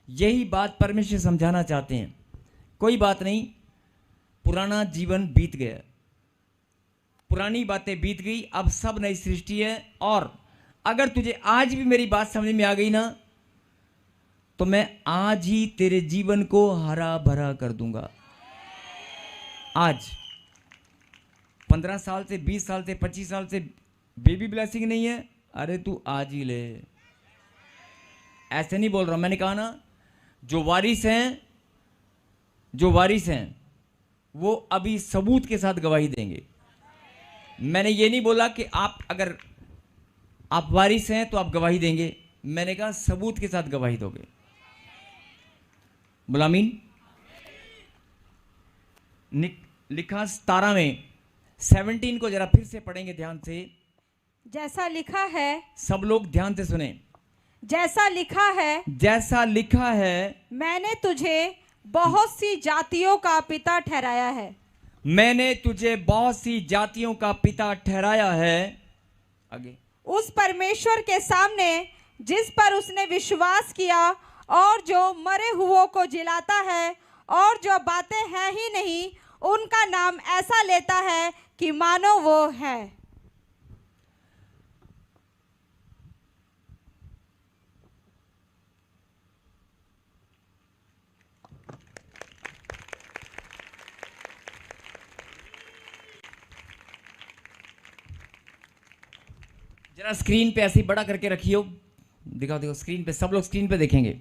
यही बात परमेश्वर समझाना चाहते हैं। कोई बात नहीं, पुराना जीवन बीत गया, पुरानी बातें बीत गई, अब सब नई सृष्टि है। और अगर तुझे आज भी मेरी बात समझ में आ गई ना, तो मैं आज ही तेरे जीवन को हरा भरा कर दूंगा। आज 15 साल से, 20 साल से, 25 साल से बेबी ब्लेसिंग नहीं है, अरे तू आज ही ले। ऐसे नहीं बोल रहा, मैंने कहा ना, जो वारिस हैं, जो वारिस हैं वो अभी सबूत के साथ गवाही देंगे। मैंने ये नहीं बोला कि आप अगर आप वारिस हैं तो आप गवाही देंगे, मैंने कहा सबूत के साथ गवाही दोगे। बुलामीन। लिखा 17 में 17 को जरा फिर से पढ़ेंगे ध्यान से। जैसा लिखा है, सब लोग ध्यान से सुने। जैसा लिखा है, जैसा लिखा है, मैंने तुझे बहुत सी जातियों का पिता ठहराया है। मैंने तुझे बहुत सी जातियों का पिता ठहराया है। आगे, उस परमेश्वर के सामने जिस पर उसने विश्वास किया और जो मरे हुओं को जिलाता है और जो बातें हैं ही नहीं उनका नाम ऐसा लेता है कि मानो वो है। जरा स्क्रीन पे ऐसे ही बड़ा करके रखियो, दिखाओ देखो स्क्रीन पे, सब लोग स्क्रीन पे देखेंगे।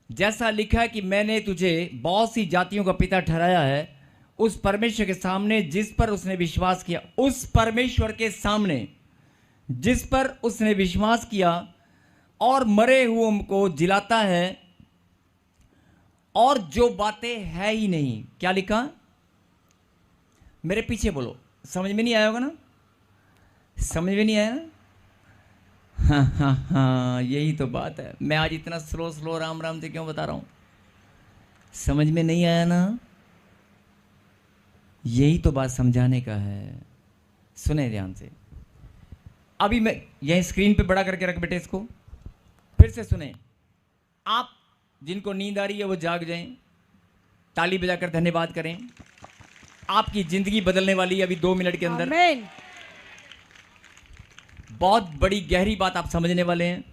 जैसा लिखा है कि मैंने तुझे बहुत सी जातियों का पिता ठहराया है, उस परमेश्वर के सामने जिस पर उसने विश्वास किया, उस परमेश्वर के सामने जिस पर उसने विश्वास किया और मरे हुओं को जिलाता है, और जो बातें है ही नहीं। क्या लिखा? मेरे पीछे बोलो, समझ में नहीं आया होगा ना? समझ में नहीं आया ना? हाँ हाँ हाँ, यही तो बात है। मैं आज इतना स्लो राम राम से क्यों बता रहा हूं? समझ में नहीं आया ना? यही तो बात समझाने का है। सुने ध्यान से। अभी मैं यही स्क्रीन पे बड़ा करके रख बेटे इसको, फिर से सुने। आप जिनको नींद आ रही है वो जाग जाएं, ताली बजाकर धन्यवाद करें। आपकी जिंदगी बदलने वाली है अभी 2 मिनट के अंदर। आमीन। बहुत बड़ी गहरी बात आप समझने वाले हैं,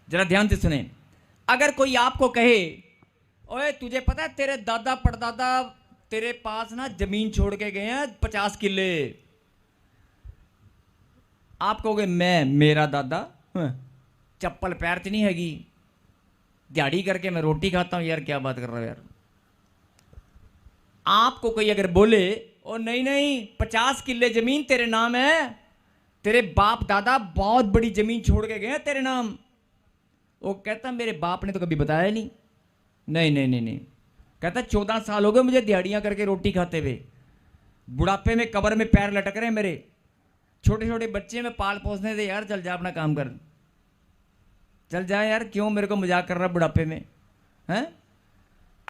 जरा ध्यान से सुने। अगर कोई आपको कहे, ओए तुझे पता है तेरे दादा परदादा तेरे पास ना जमीन छोड़ के गए हैं 50 किले, आप कहोगे मेरा दादा चप्पल पैर च नहीं हैगी, दिहाड़ी करके मैं रोटी खाता हूं। यार क्या बात कर रहा हो यार? आपको कोई अगर बोले, ओ नहीं नहीं 50 किले जमीन तेरे नाम है, तेरे बाप दादा बहुत बड़ी जमीन छोड़ के गए हैं तेरे नाम, वो कहता मेरे बाप ने तो कभी बताया नहीं। नहीं नहीं नहीं नहीं, कहता 14 साल हो गए मुझे दिहाड़ियां करके रोटी खाते हुए, बुढ़ापे में कब्र में पैर लटक रहे हैं मेरे, छोटे छोटे बच्चे में पाल पोसने दे यार, चल जा अपना काम कर, चल जा यार, क्यों मेरे को मजाक कर रहा बुढ़ापे में हैं?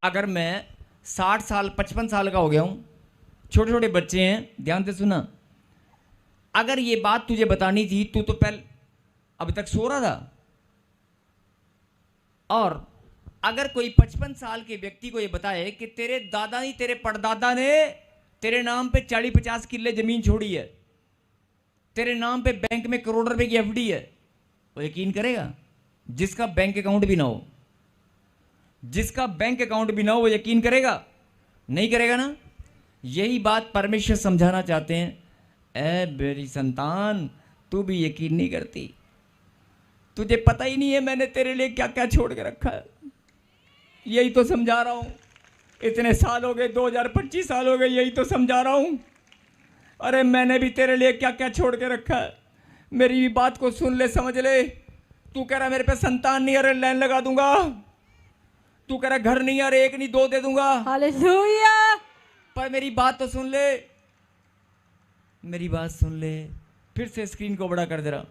अगर मैं 60 साल 55 साल का हो गया हूं, छोटे छोटे बच्चे हैं, ध्यान से सुना, अगर ये बात तुझे बतानी थी तू तो पहले अभी तक सो रहा था। और अगर कोई 55 साल के व्यक्ति को ये बताए कि तेरे दादा नहीं तेरे परदादा ने तेरे नाम पे 40-50 किले जमीन छोड़ी है, तेरे नाम पे बैंक में करोड़ रुपए की एफडी है, वो यकीन करेगा? जिसका बैंक अकाउंट भी ना हो, जिसका बैंक अकाउंट भी ना हो वो यकीन करेगा? नहीं करेगा ना? यही बात परमेश्वर समझाना चाहते हैं। ऐ मेरी संतान, तू भी यकीन नहीं करती, तुझे पता ही नहीं है मैंने तेरे लिए क्या क्या छोड़ के रखा है। यही तो समझा रहा हूं, इतने साल हो गए, 2025 साल हो गए, यही तो समझा रहा हूं। अरे मैंने भी तेरे लिए क्या क्या छोड़ के रखा है, मेरी भी बात को सुन ले, समझ ले। तू कह रहा मेरे पे संतान नहीं, अरे लाइन लगा दूंगा। तू कह रहा घर नहीं, अरे 1 नहीं 2 दे दूंगा। हालेलुया। पर मेरी बात तो सुन ले, मेरी बात सुन ले। फिर से स्क्रीन को बड़ा कर दे रहा।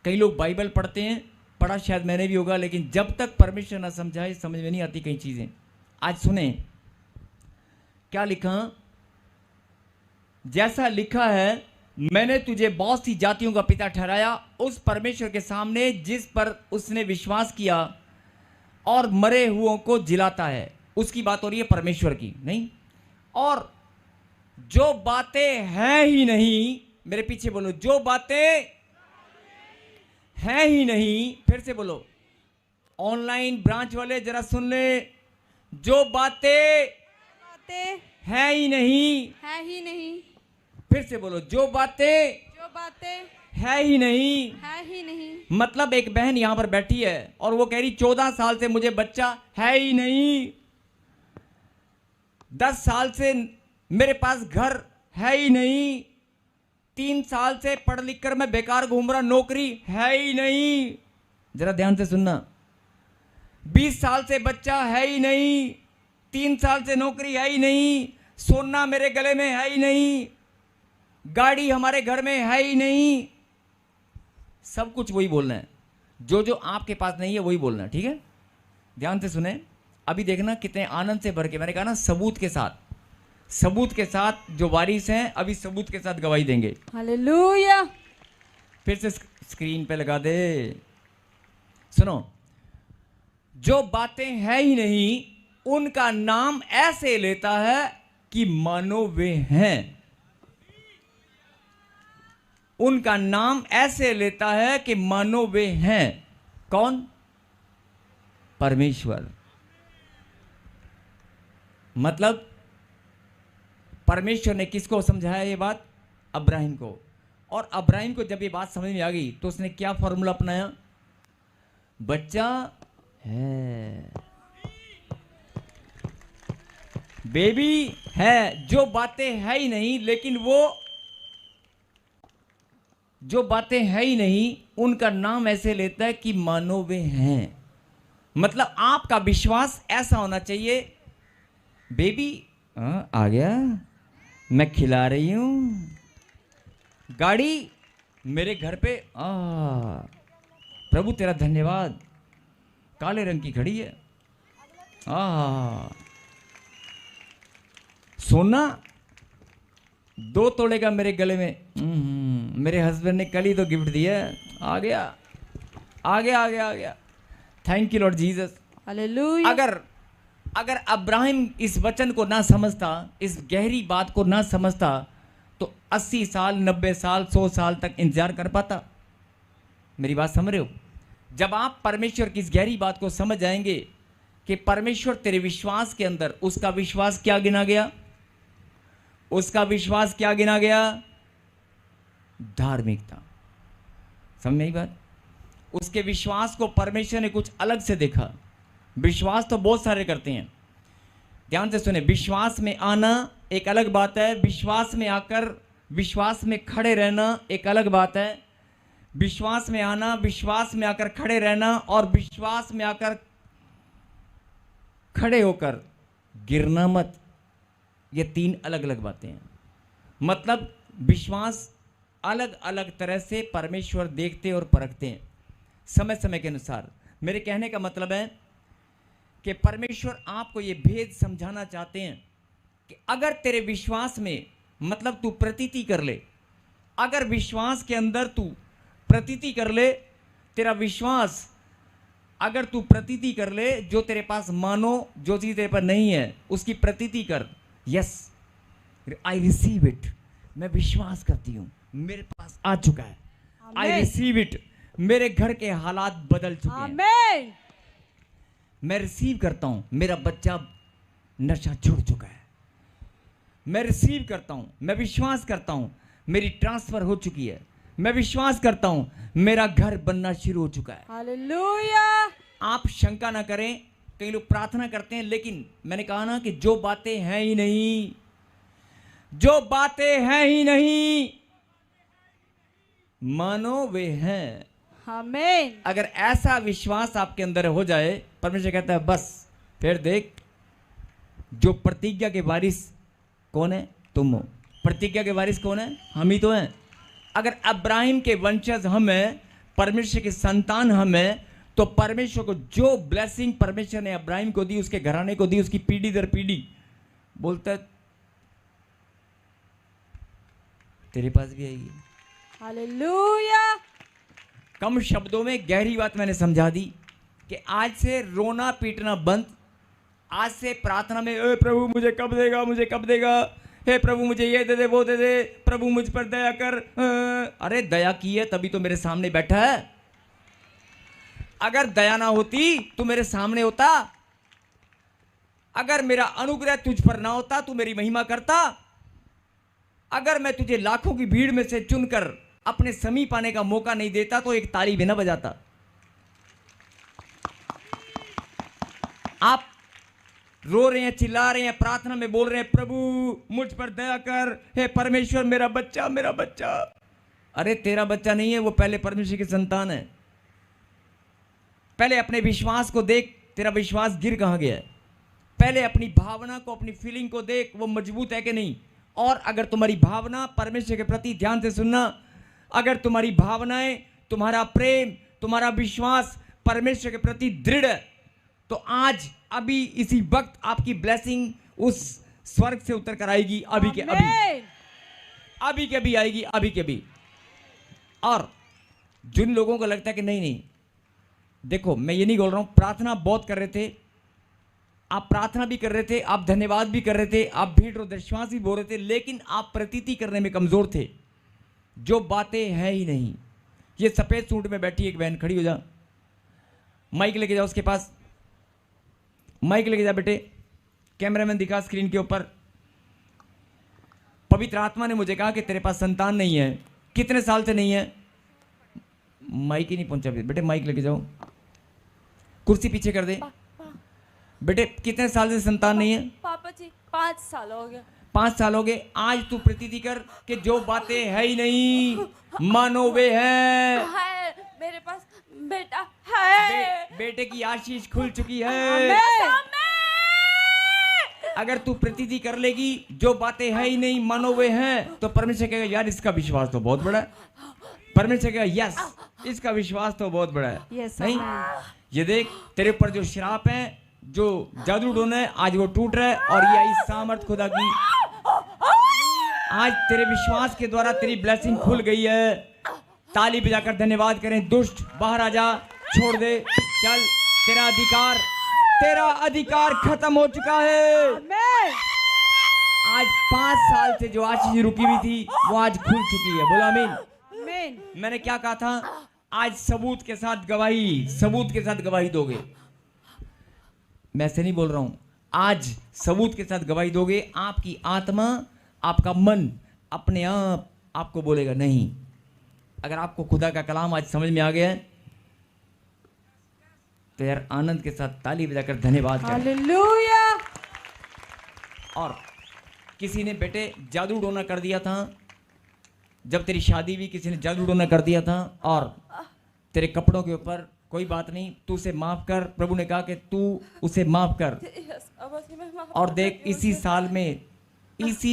कई लोग बाइबल पढ़ते हैं, पढ़ा शायद मैंने भी होगा, लेकिन जब तक परमेश्वर ना समझाए समझ में नहीं आती कई चीजें। आज सुने क्या लिखा। जैसा लिखा है, मैंने तुझे बहुत सी जातियों का पिता ठहराया, उस परमेश्वर के सामने जिस पर उसने विश्वास किया और मरे हुओं को जिलाता है। उसकी बात हो रही है परमेश्वर की, नहीं। और जो बातें हैं ही नहीं, मेरे पीछे बोलो, जो बातें हैं ही नहीं। फिर से बोलो, ऑनलाइन ब्रांच वाले जरा सुन ले, जो बातें हैं ही नहीं। है ही नहीं। फिर से बोलो, जो बातें है ही नहीं। है ही नहीं। मतलब एक बहन यहां पर बैठी है और वो कह रही 14 साल से मुझे बच्चा है ही नहीं, 10 साल से मेरे पास घर है ही नहीं, 3 साल से पढ़ लिख कर मैं बेकार घूम रहा, नौकरी है ही नहीं। जरा ध्यान से सुनना, 20 साल से बच्चा है ही नहीं, 3 साल से नौकरी है ही नहीं, सोना मेरे गले में है ही नहीं, गाड़ी हमारे घर में है ही नहीं। सब कुछ वही बोलना है, जो जो आपके पास नहीं है वही बोलना है, ठीक है? ध्यान से सुने। अभी देखना कितने आनंद से भर के, मैंने कहा ना सबूत के साथ, सबूत के साथ जो वारिस हैं अभी सबूत के साथ गवाही देंगे। हालेलुया। फिर से स्क्रीन पे लगा दे। सुनो, जो बातें हैं ही नहीं उनका नाम ऐसे लेता है कि मानो वे हैं। उनका नाम ऐसे लेता है कि मानो वे हैं। कौन? परमेश्वर। मतलब परमेश्वर ने किसको समझाया ये बात? अब्राहिम को। और अब्राहिम को जब ये बात समझ में आ गई तो उसने क्या फॉर्मूला अपनाया? बच्चा है, बेबी है। जो बातें है ही नहीं, लेकिन वो जो बातें है ही नहीं उनका नाम ऐसे लेता है कि मानो वे हैं। मतलब आपका विश्वास ऐसा होना चाहिए, बेबी आ गया, मैं खिला रही हूं, गाड़ी मेरे घर पे प्रभु तेरा धन्यवाद, काले रंग की घड़ी है, सोना 2 तोले का मेरे गले में, मेरे हस्बैंड ने कल ही तो गिफ्ट दिया, आ गया आ गया आ गया आ गया। Thank you Lord Jesus. Hallelujah. अगर अब्राहिम इस वचन को ना समझता, इस गहरी बात को ना समझता, तो 80 साल 90 साल 100 साल तक इंतजार कर पाता। मेरी बात समझ रहे हो? जब आप परमेश्वर की इस गहरी बात को समझ जाएंगे कि परमेश्वर तेरे विश्वास के अंदर, उसका विश्वास क्या गिना गया? उसका विश्वास क्या गिना गया? धार्मिकता। समझ में आई बात? उसके विश्वास को परमेश्वर ने कुछ अलग से देखा। विश्वास तो बहुत सारे करते हैं, ध्यान से सुने। विश्वास में आना एक अलग बात है, विश्वास में आकर विश्वास में खड़े रहना एक अलग बात है। विश्वास में आना, विश्वास में आकर खड़े रहना, और विश्वास में आकर खड़े होकर गिरना मत, ये 3 अलग अलग बातें हैं। मतलब विश्वास अलग अलग तरह से परमेश्वर देखते और परखते हैं समय समय के अनुसार। मेरे कहने का मतलब है कि परमेश्वर आपको ये भेद समझाना चाहते हैं कि अगर तेरे विश्वास में, मतलब तू प्रतीति कर ले, अगर विश्वास के अंदर तू प्रतीति कर ले, तेरा विश्वास अगर तू प्रतीति कर ले, जो तेरे पास मानो, जो चीज़ तेरे पर नहीं है उसकी प्रतीति कर। यस, आई रिसीव इट, मैं विश्वास करती हूँ, मेरे पास आ चुका है। आई रिसीव इट, मेरे घर के हालात बदल चुके हैं। आमीन। मैं रिसीव करता हूं, मेरा बच्चा नशा छोड़ चुका है। मैं रिसीव करता हूं, मैं विश्वास करता हूं, मेरी ट्रांसफर हो चुकी है। मैं विश्वास करता हूं, मेरा घर बनना शुरू हो चुका है। हालेलुया। आप शंका ना करें, कई लोग प्रार्थना करते हैं, लेकिन मैंने कहा ना कि जो बातें हैं ही नहीं, जो बातें हैं ही नहीं, मानो वे हैं। आमीन। अगर ऐसा विश्वास आपके अंदर हो जाए, परमेश्वर कहता है बस फिर देख, जो प्रतिज्ञा के वारिस कौन है? तुम हो। प्रतिज्ञा के वारिस कौन है? हम ही तो हैं। अगर अब्राहिम के वंशज हम हैं, परमेश्वर के संतान हम हैं, तो परमेश्वर को जो ब्लेसिंग परमेश्वर ने अब्राहिम को दी, उसके घराने को दी, उसकी पीढ़ी दर पीढ़ी, बोलता है तेरे पास भी आएगी। हालेलुया। कम शब्दों में गहरी बात मैंने समझा दी कि आज से रोना पीटना बंद। आज से प्रार्थना में, ए प्रभु मुझे कब देगा, मुझे कब देगा, हे प्रभु मुझे ये दे दे, वो दे दे, प्रभु मुझ पर दया कर। अरे दया की है तभी तो मेरे सामने बैठा है। अगर दया ना होती तो मेरे सामने होता। अगर मेरा अनुग्रह तुझ पर ना होता तो मेरी महिमा करता। अगर मैं तुझे लाखों की भीड़ में से चुनकर अपने समीप आने का मौका नहीं देता तो एक ताली भी ना बजाता। आप रो रहे हैं, चिल्ला रहे हैं, प्रार्थना में बोल रहे हैं प्रभु मुझ पर दया कर, हे परमेश्वर मेरा बच्चा, मेरा बच्चा। अरे तेरा बच्चा नहीं है, वो पहले परमेश्वर की संतान है। पहले अपने विश्वास को देख, तेरा विश्वास गिर कहां गया है। पहले अपनी भावना को, अपनी फीलिंग को देख, वो मजबूत है कि नहीं। और अगर तुम्हारी भावना परमेश्वर के प्रति, ध्यान से सुनना, अगर तुम्हारी भावनाएं, तुम्हारा प्रेम, तुम्हारा विश्वास परमेश्वर के प्रति दृढ़ है, तो आज अभी इसी वक्त आपकी ब्लेसिंग उस स्वर्ग से उतर कर आएगी। अभी के अभी, अभी के अभी आएगी, अभी के अभी। और जिन लोगों को लगता है कि नहीं नहीं, देखो मैं ये नहीं बोल रहा हूं, प्रार्थना बहुत कर रहे थे आप, प्रार्थना भी कर रहे थे आप, धन्यवाद भी कर रहे थे आप, भेंट और विश्वास भी बोल रहे थे, लेकिन आप प्रतीति करने में कमजोर थे। जो बातें हैं ही नहीं। ये सफेद सूट में बैठी एक बहन, खड़ी हो जा, माइक लेके जाओ उसके पास, माइक लेके जा बेटे, कैमरामैन दिखा स्क्रीन के ऊपर। पवित्र आत्मा ने मुझे कहा कि तेरे पास संतान नहीं है। कितने साल से नहीं है? माइक ही नहीं पहुंचा बेटे, माइक लेके जाओ, कुर्सी पीछे कर दे। बेटे कितने साल से संतान नहीं है? पापा जी 5 साल हो गए। 5 साल हो गए। आज तू प्रतीति कर कि जो बातें है ही नहीं मानो वे हैं। है मेरे पास बेटा है। बेटे की आशीष खुल चुकी है। आमेन। अगर तू प्रतीति कर लेगी जो बातें है ही नहीं मानो वे हैं, तो परमेश्वर कहेगा यार इसका विश्वास तो बहुत बड़ा है। परमेश्वर कहेगा यस इसका विश्वास तो बहुत बड़ा है। Yes, नहीं amen. ये देख तेरे ऊपर जो श्राप है, जो जादू टोना है, आज वो टूट रहा है और ये आई सामर्थ खुदा की। आज तेरे विश्वास के द्वारा तेरी ब्लेसिंग खुल गई है। ताली बजाकर धन्यवाद करें। दुष्ट बाहर आ जा, छोड़ दे, चल। तेरा अधिकार खत्म हो चुका है। आमेन। आज 5 साल से जो आशीष रुकी हुई थी वो आज खुल चुकी है। बोला आमीन। आमेन। मैंने क्या कहा था? आज सबूत के साथ गवाही दोगे। मैं ऐसे नहीं बोल रहा हूं, आज सबूत के साथ गवाही दोगे। आपकी आत्मा, आपका मन अपने आप आपको बोलेगा नहीं। अगर आपको खुदा का कलाम आज समझ में आ गया है तो यार आनंद के साथ ताली बजाकर धन्यवाद करें। हालेलुया। और किसी ने बेटे जादू टोना कर दिया था, जब तेरी शादी हुई किसी ने जादू टोना कर दिया था और तेरे कपड़ों के ऊपर, कोई बात नहीं, तू उसे माफ कर। प्रभु ने कहा कि तू उसे माफ कर। यस अब से मैं माफ और देख इसी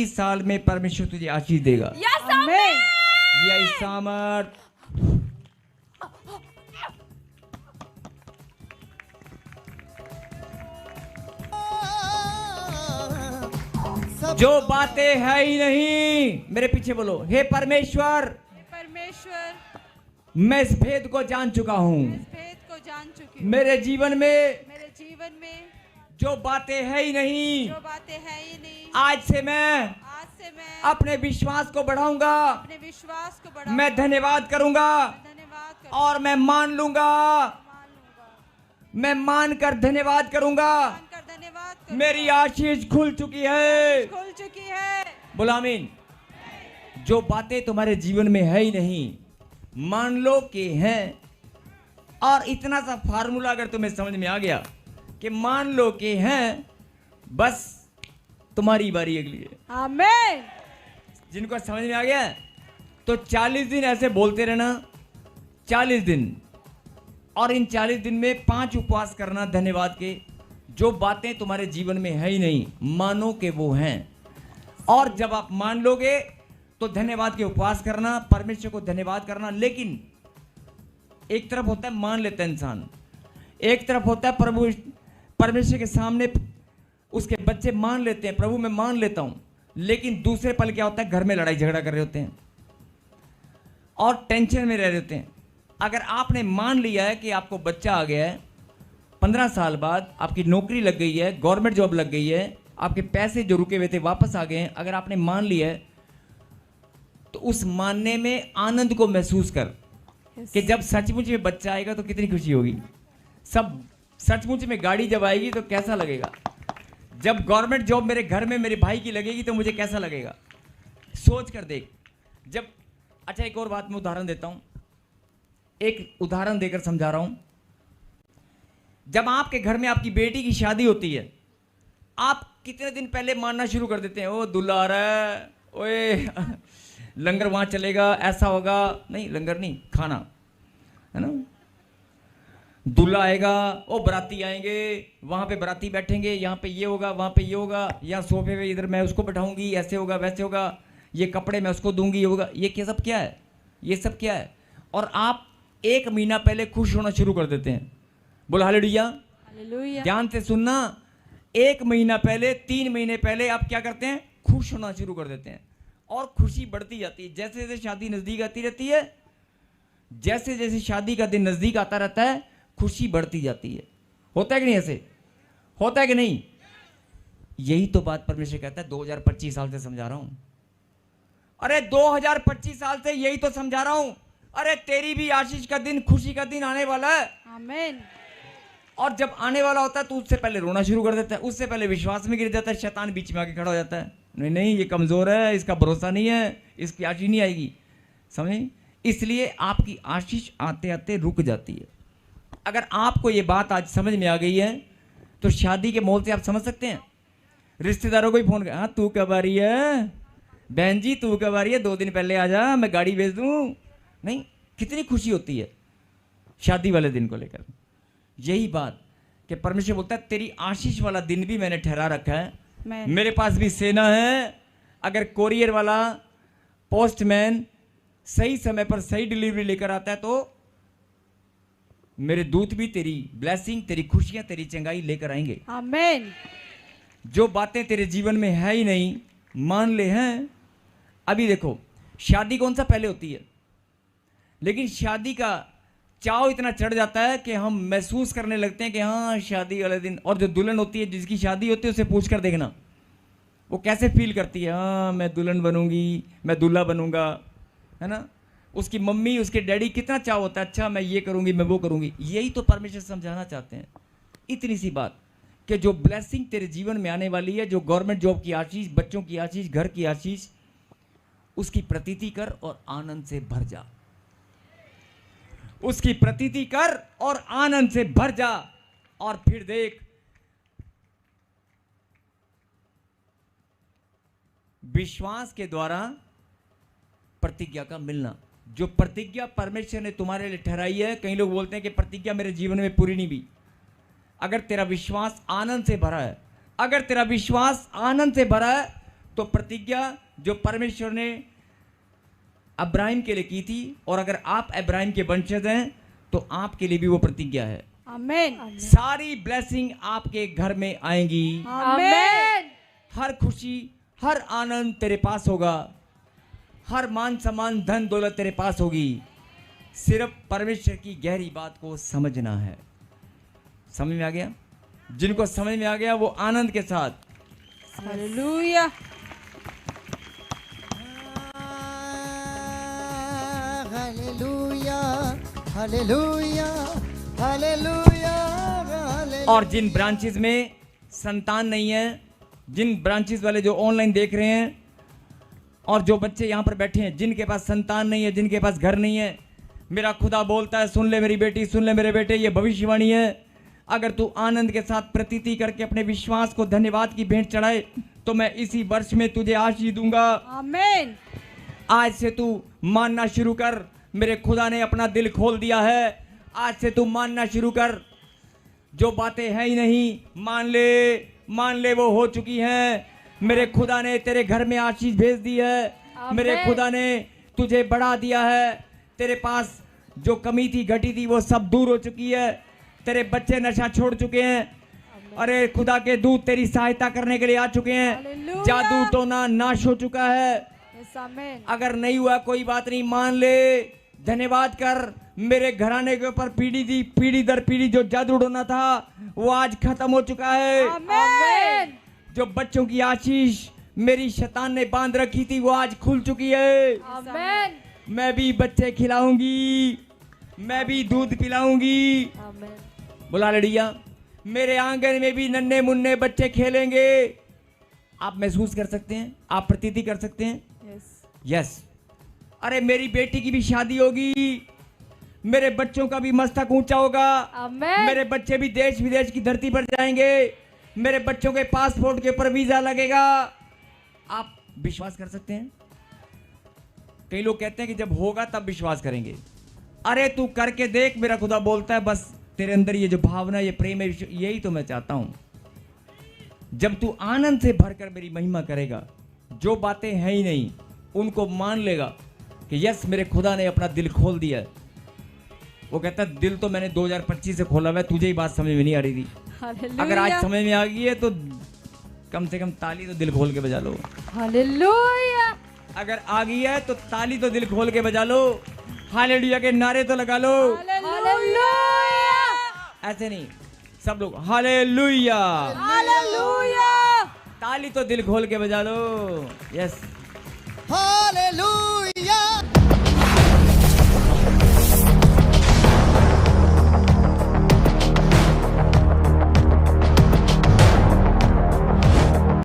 साल में परमेश्वर तुझे आशीष देगा। Yes amen. यही सामर्थ। सब जो बातें है ही नहीं, मेरे पीछे बोलो, हे परमेश्वर परमेश्वर मैं इस भेद को जान चुका हूँ। इस भेद को जान चुकी हूँ। मेरे जीवन में मेरे जीवन में जो बातें है ही नहीं, जो बातें हैं ही नहीं, आज से मैं अपने विश्वास को बढ़ाऊंगा। अपने विश्वास को बढ़ाऊंगा। मैं धन्यवाद करूंगा धन्यवाद करूंगा। और मैं मान लूंगा। मान लूंगा। मैं मानकर धन्यवाद करूंगा। मानकर धन्यवाद करूंगा। मेरी आशीष खुल चुकी है। खुल चुकी है। बोला आमीन। जो बातें तुम्हारे जीवन में है ही नहीं, मान लो कि हैं। और इतना सा फार्मूला अगर तुम्हें समझ में आ गया कि मान लो कि हैं, बस तुम्हारी बारी अगली है। आमेन। जिनको समझ में आ गया तो 40 दिन ऐसे बोलते रहना, 40 दिन। और इन 40 दिन में 5 उपवास करना धन्यवाद के। जो बातें तुम्हारे जीवन में है ही नहीं, मानो कि वो हैं। और जब आप मान लोगे तो धन्यवाद के उपवास करना, परमेश्वर को धन्यवाद करना। लेकिन एक तरफ होता है मान लेता है इंसान, एक तरफ होता है प्रभु परमेश्वर के सामने उसके बच्चे मान लेते हैं, प्रभु मैं मान लेता हूं। लेकिन दूसरे पल क्या होता है, घर में लड़ाई झगड़ा कर रहे होते हैं और टेंशन में रह रहे होते हैं। अगर आपने मान लिया है कि आपको बच्चा आ गया है, 15 साल बाद आपकी नौकरी लग गई है, गवर्नमेंट जॉब लग गई है, आपके पैसे जो रुके हुए थे वापस आ गए हैं, अगर आपने मान लिया है तो उस मानने में आनंद को महसूस कर कि जब सचमुच में बच्चा आएगा तो कितनी खुशी होगी। सब सचमुच में गाड़ी जब आएगी तो कैसा लगेगा, जब गवर्नमेंट जॉब मेरे घर में मेरे भाई की लगेगी तो मुझे कैसा लगेगा, सोच कर देख। जब अच्छा एक और बात मैं उदाहरण देता हूं, एक उदाहरण देकर समझा रहा हूं। जब आपके घर में आपकी बेटी की शादी होती है, आप कितने दिन पहले मानना शुरू कर देते हैं, ओ दूल्हा आ रहा है, ओए लंगर वहां चलेगा, ऐसा होगा। नहीं, लंगर नहीं, खाना है ना। दूल्हा आएगा, ओ बराती आएंगे, वहां पे बराती बैठेंगे, यहाँ पे ये होगा, वहां पे ये होगा, यहाँ सोफे पे इधर मैं उसको बैठाऊंगी, ऐसे होगा वैसे होगा, ये कपड़े मैं उसको दूंगी, ये होगा। ये क्या सब क्या है, ये सब क्या है। और आप 1 महीना पहले खुश होना शुरू कर देते हैं। बोलो हालेलुया। हालेलुया। ध्यान से सुनना, 1 महीना पहले, 3 महीने पहले आप क्या करते हैं, खुश होना शुरू कर देते हैं। और खुशी बढ़ती जाती है जैसे जैसे शादी नजदीक आती रहती है, जैसे जैसे शादी का दिन नजदीक आता रहता है, खुशी बढ़ती जाती है। होता है कि नहीं, ऐसे होता है कि नहीं। यही तो बात परमेश्वर कहता है, 2025 साल से समझा रहा हूं। अरे 2025 साल से यही तो समझा रहा हूं। अरे तेरी भी आशीष का दिन, खुशी का दिन आने वाला है। आमेन। और जब आने वाला होता है तो उससे पहले रोना शुरू कर देता है, उससे पहले विश्वास में गिर जाता है, शैतान बीच में आके खड़ा हो जाता है। नहीं नहीं, ये कमज़ोर है, इसका भरोसा नहीं है, इसकी आशीष नहीं आएगी, समझे? इसलिए आपकी आशीष आते आते रुक जाती है। अगर आपको ये बात आज समझ में आ गई है तो शादी के माहौल से आप समझ सकते हैं। रिश्तेदारों को ही फ़ोन कर, हाँ तू कब आ रही है, बहन जी तू कब आ रही है, 2 दिन पहले आ जा, मैं गाड़ी भेज दूँ। नहीं, कितनी खुशी होती है शादी वाले दिन को लेकर। यही बात कि परमेश्वर बोलता है तेरी आशीष वाला दिन भी मैंने ठहरा रखा है। मेरे पास भी सेना है। अगर कोरियर वाला पोस्टमैन सही समय पर सही डिलीवरी लेकर आता है तो मेरे दूत भी तेरी ब्लेसिंग, तेरी खुशियां, तेरी चंगाई लेकर आएंगे। आमीन। जो बातें तेरे जीवन में है ही नहीं, मान ले हैं। अभी देखो, शादी कौन सा पहले होती है, लेकिन शादी का चाव इतना चढ़ जाता है कि हम महसूस करने लगते हैं कि हाँ शादी वाले दिन। और जो दुल्हन होती है, जिसकी शादी होती है, उसे पूछ कर देखना वो कैसे फील करती है। हाँ मैं दुल्हन बनूंगी, मैं दूल्हा बनूंगा, है ना। उसकी मम्मी, उसके डैडी कितना चाव होता है, अच्छा मैं ये करूंगी, मैं वो करूंगी। यही तो परमेश्वर समझाना चाहते हैं, इतनी सी बात कि जो ब्लेसिंग तेरे जीवन में आने वाली है, जो गवर्नमेंट जॉब की आशीष, बच्चों की आशीष, घर की आशीष, उसकी प्रतीति कर और आनंद से भर जा। उसकी प्रतीति कर और आनंद से भर जा। और फिर देख, विश्वास के द्वारा प्रतिज्ञा का मिलना। जो प्रतिज्ञा परमेश्वर ने तुम्हारे लिए ठहराई है, कई लोग बोलते हैं कि प्रतिज्ञा मेरे जीवन में पूरी नहीं हुई। अगर तेरा विश्वास आनंद से भरा है, अगर तेरा विश्वास आनंद से भरा है, तो प्रतिज्ञा जो परमेश्वर ने अब्राहिम के लिए की थी, और अगर आप अब्राहिम के वंशज हैं तो आपके लिए भी वो प्रतिज्ञा है। आमीन। सारी ब्लेसिंग आपके घर में आएंगी। आमीन। हर खुशी, हर आनंद तेरे पास होगा। हर मान सम्मान, धन दौलत तेरे पास होगी। सिर्फ परमेश्वर की गहरी बात को समझना है। समझ में आ गया? जिनको समझ में आ गया वो आनंद के साथ hallelujah. Hallelujah hallelujah hallelujah hallelujah. और जिन ब्रांचेस में संतान नहीं है, जिन ब्रांचेस वाले जो ऑनलाइन देख रहे हैं, और जो बच्चे यहाँ पर बैठे हैं जिनके पास संतान नहीं है, जिनके पास घर नहीं है, मेरा खुदा बोलता है, सुन ले मेरी बेटी, सुन ले मेरे बेटे, ये भविष्यवाणी है। अगर तू आनंद के साथ प्रतीति करके अपने विश्वास को धन्यवाद की भेंट चढ़ाए तो मैं इसी वर्ष में तुझे आशीष दूंगा। आमीन। आज से तू मानना शुरू कर, मेरे खुदा ने अपना दिल खोल दिया है। आज से तू मानना शुरू कर। जो बातें हैं ही नहीं, मान ले वो हो चुकी हैं। मेरे खुदा ने तेरे घर में आशीष भेज दी है। मेरे खुदा ने तुझे बढ़ा दिया है। तेरे पास जो कमी थी, घटी थी, वो सब दूर हो चुकी है। तेरे बच्चे नशा छोड़ चुके हैं। अरे खुदा के दूत तेरी सहायता करने के लिए आ चुके हैं। हालेलुया। जादू टोना नाश हो चुका है। यस, आमीन। अगर नहीं हुआ कोई बात नहीं, मान ले, धन्यवाद कर। मेरे घराने के ऊपर पीढ़ी दर पीढ़ी जो जादू टोना था वो आज खत्म हो चुका है। आमीन। जो बच्चों की आशीष मेरी शैतान ने बांध रखी थी वो आज खुल चुकी है। आमीन। मैं भी बच्चे खिलाऊंगी, मैं भी दूध पिलाऊंगी। आमीन। बोला लड़िया, मेरे आंगन में भी नन्हे मुन्ने बच्चे खेलेंगे। आप महसूस कर सकते हैं, आप प्रतीति कर सकते हैं। यस। यस। अरे मेरी बेटी की भी शादी होगी, मेरे बच्चों का भी मस्तक ऊंचा होगा। आमीन। मेरे बच्चे भी देश विदेश की धरती पर जाएंगे। मेरे बच्चों के पासपोर्ट के ऊपर वीजा लगेगा। आप विश्वास कर सकते हैं? कई लोग कहते हैं कि जब होगा तब विश्वास करेंगे। अरे तू करके देख, मेरा खुदा बोलता है, बस तेरे अंदर ये जो भावना, ये प्रेम है, यही तो मैं चाहता हूं। जब तू आनंद से भरकर मेरी महिमा करेगा, जो बातें हैं ही नहीं उनको मान लेगा कि यस मेरे खुदा ने अपना दिल खोल दिया है। वो कहता है दिल तो मैंने 2025 से खोला हुआ है, तुझे ही बात समझ में नहीं आ रही थी। हालेलुया। अगर आज समझ में आ गई है तो कम से कम ताली तो दिल खोल के बजा लो। हालेलुया। अगर आ गई है तो ताली तो दिल खोल के बजा लो। हालेलुया के नारे तो लगा लो। हालेलुया। ऐसे नहीं, सब लोग हालेलुया। हालेलुया। ताली तो दिल खोल के बजा लो। यस। हालेलुया।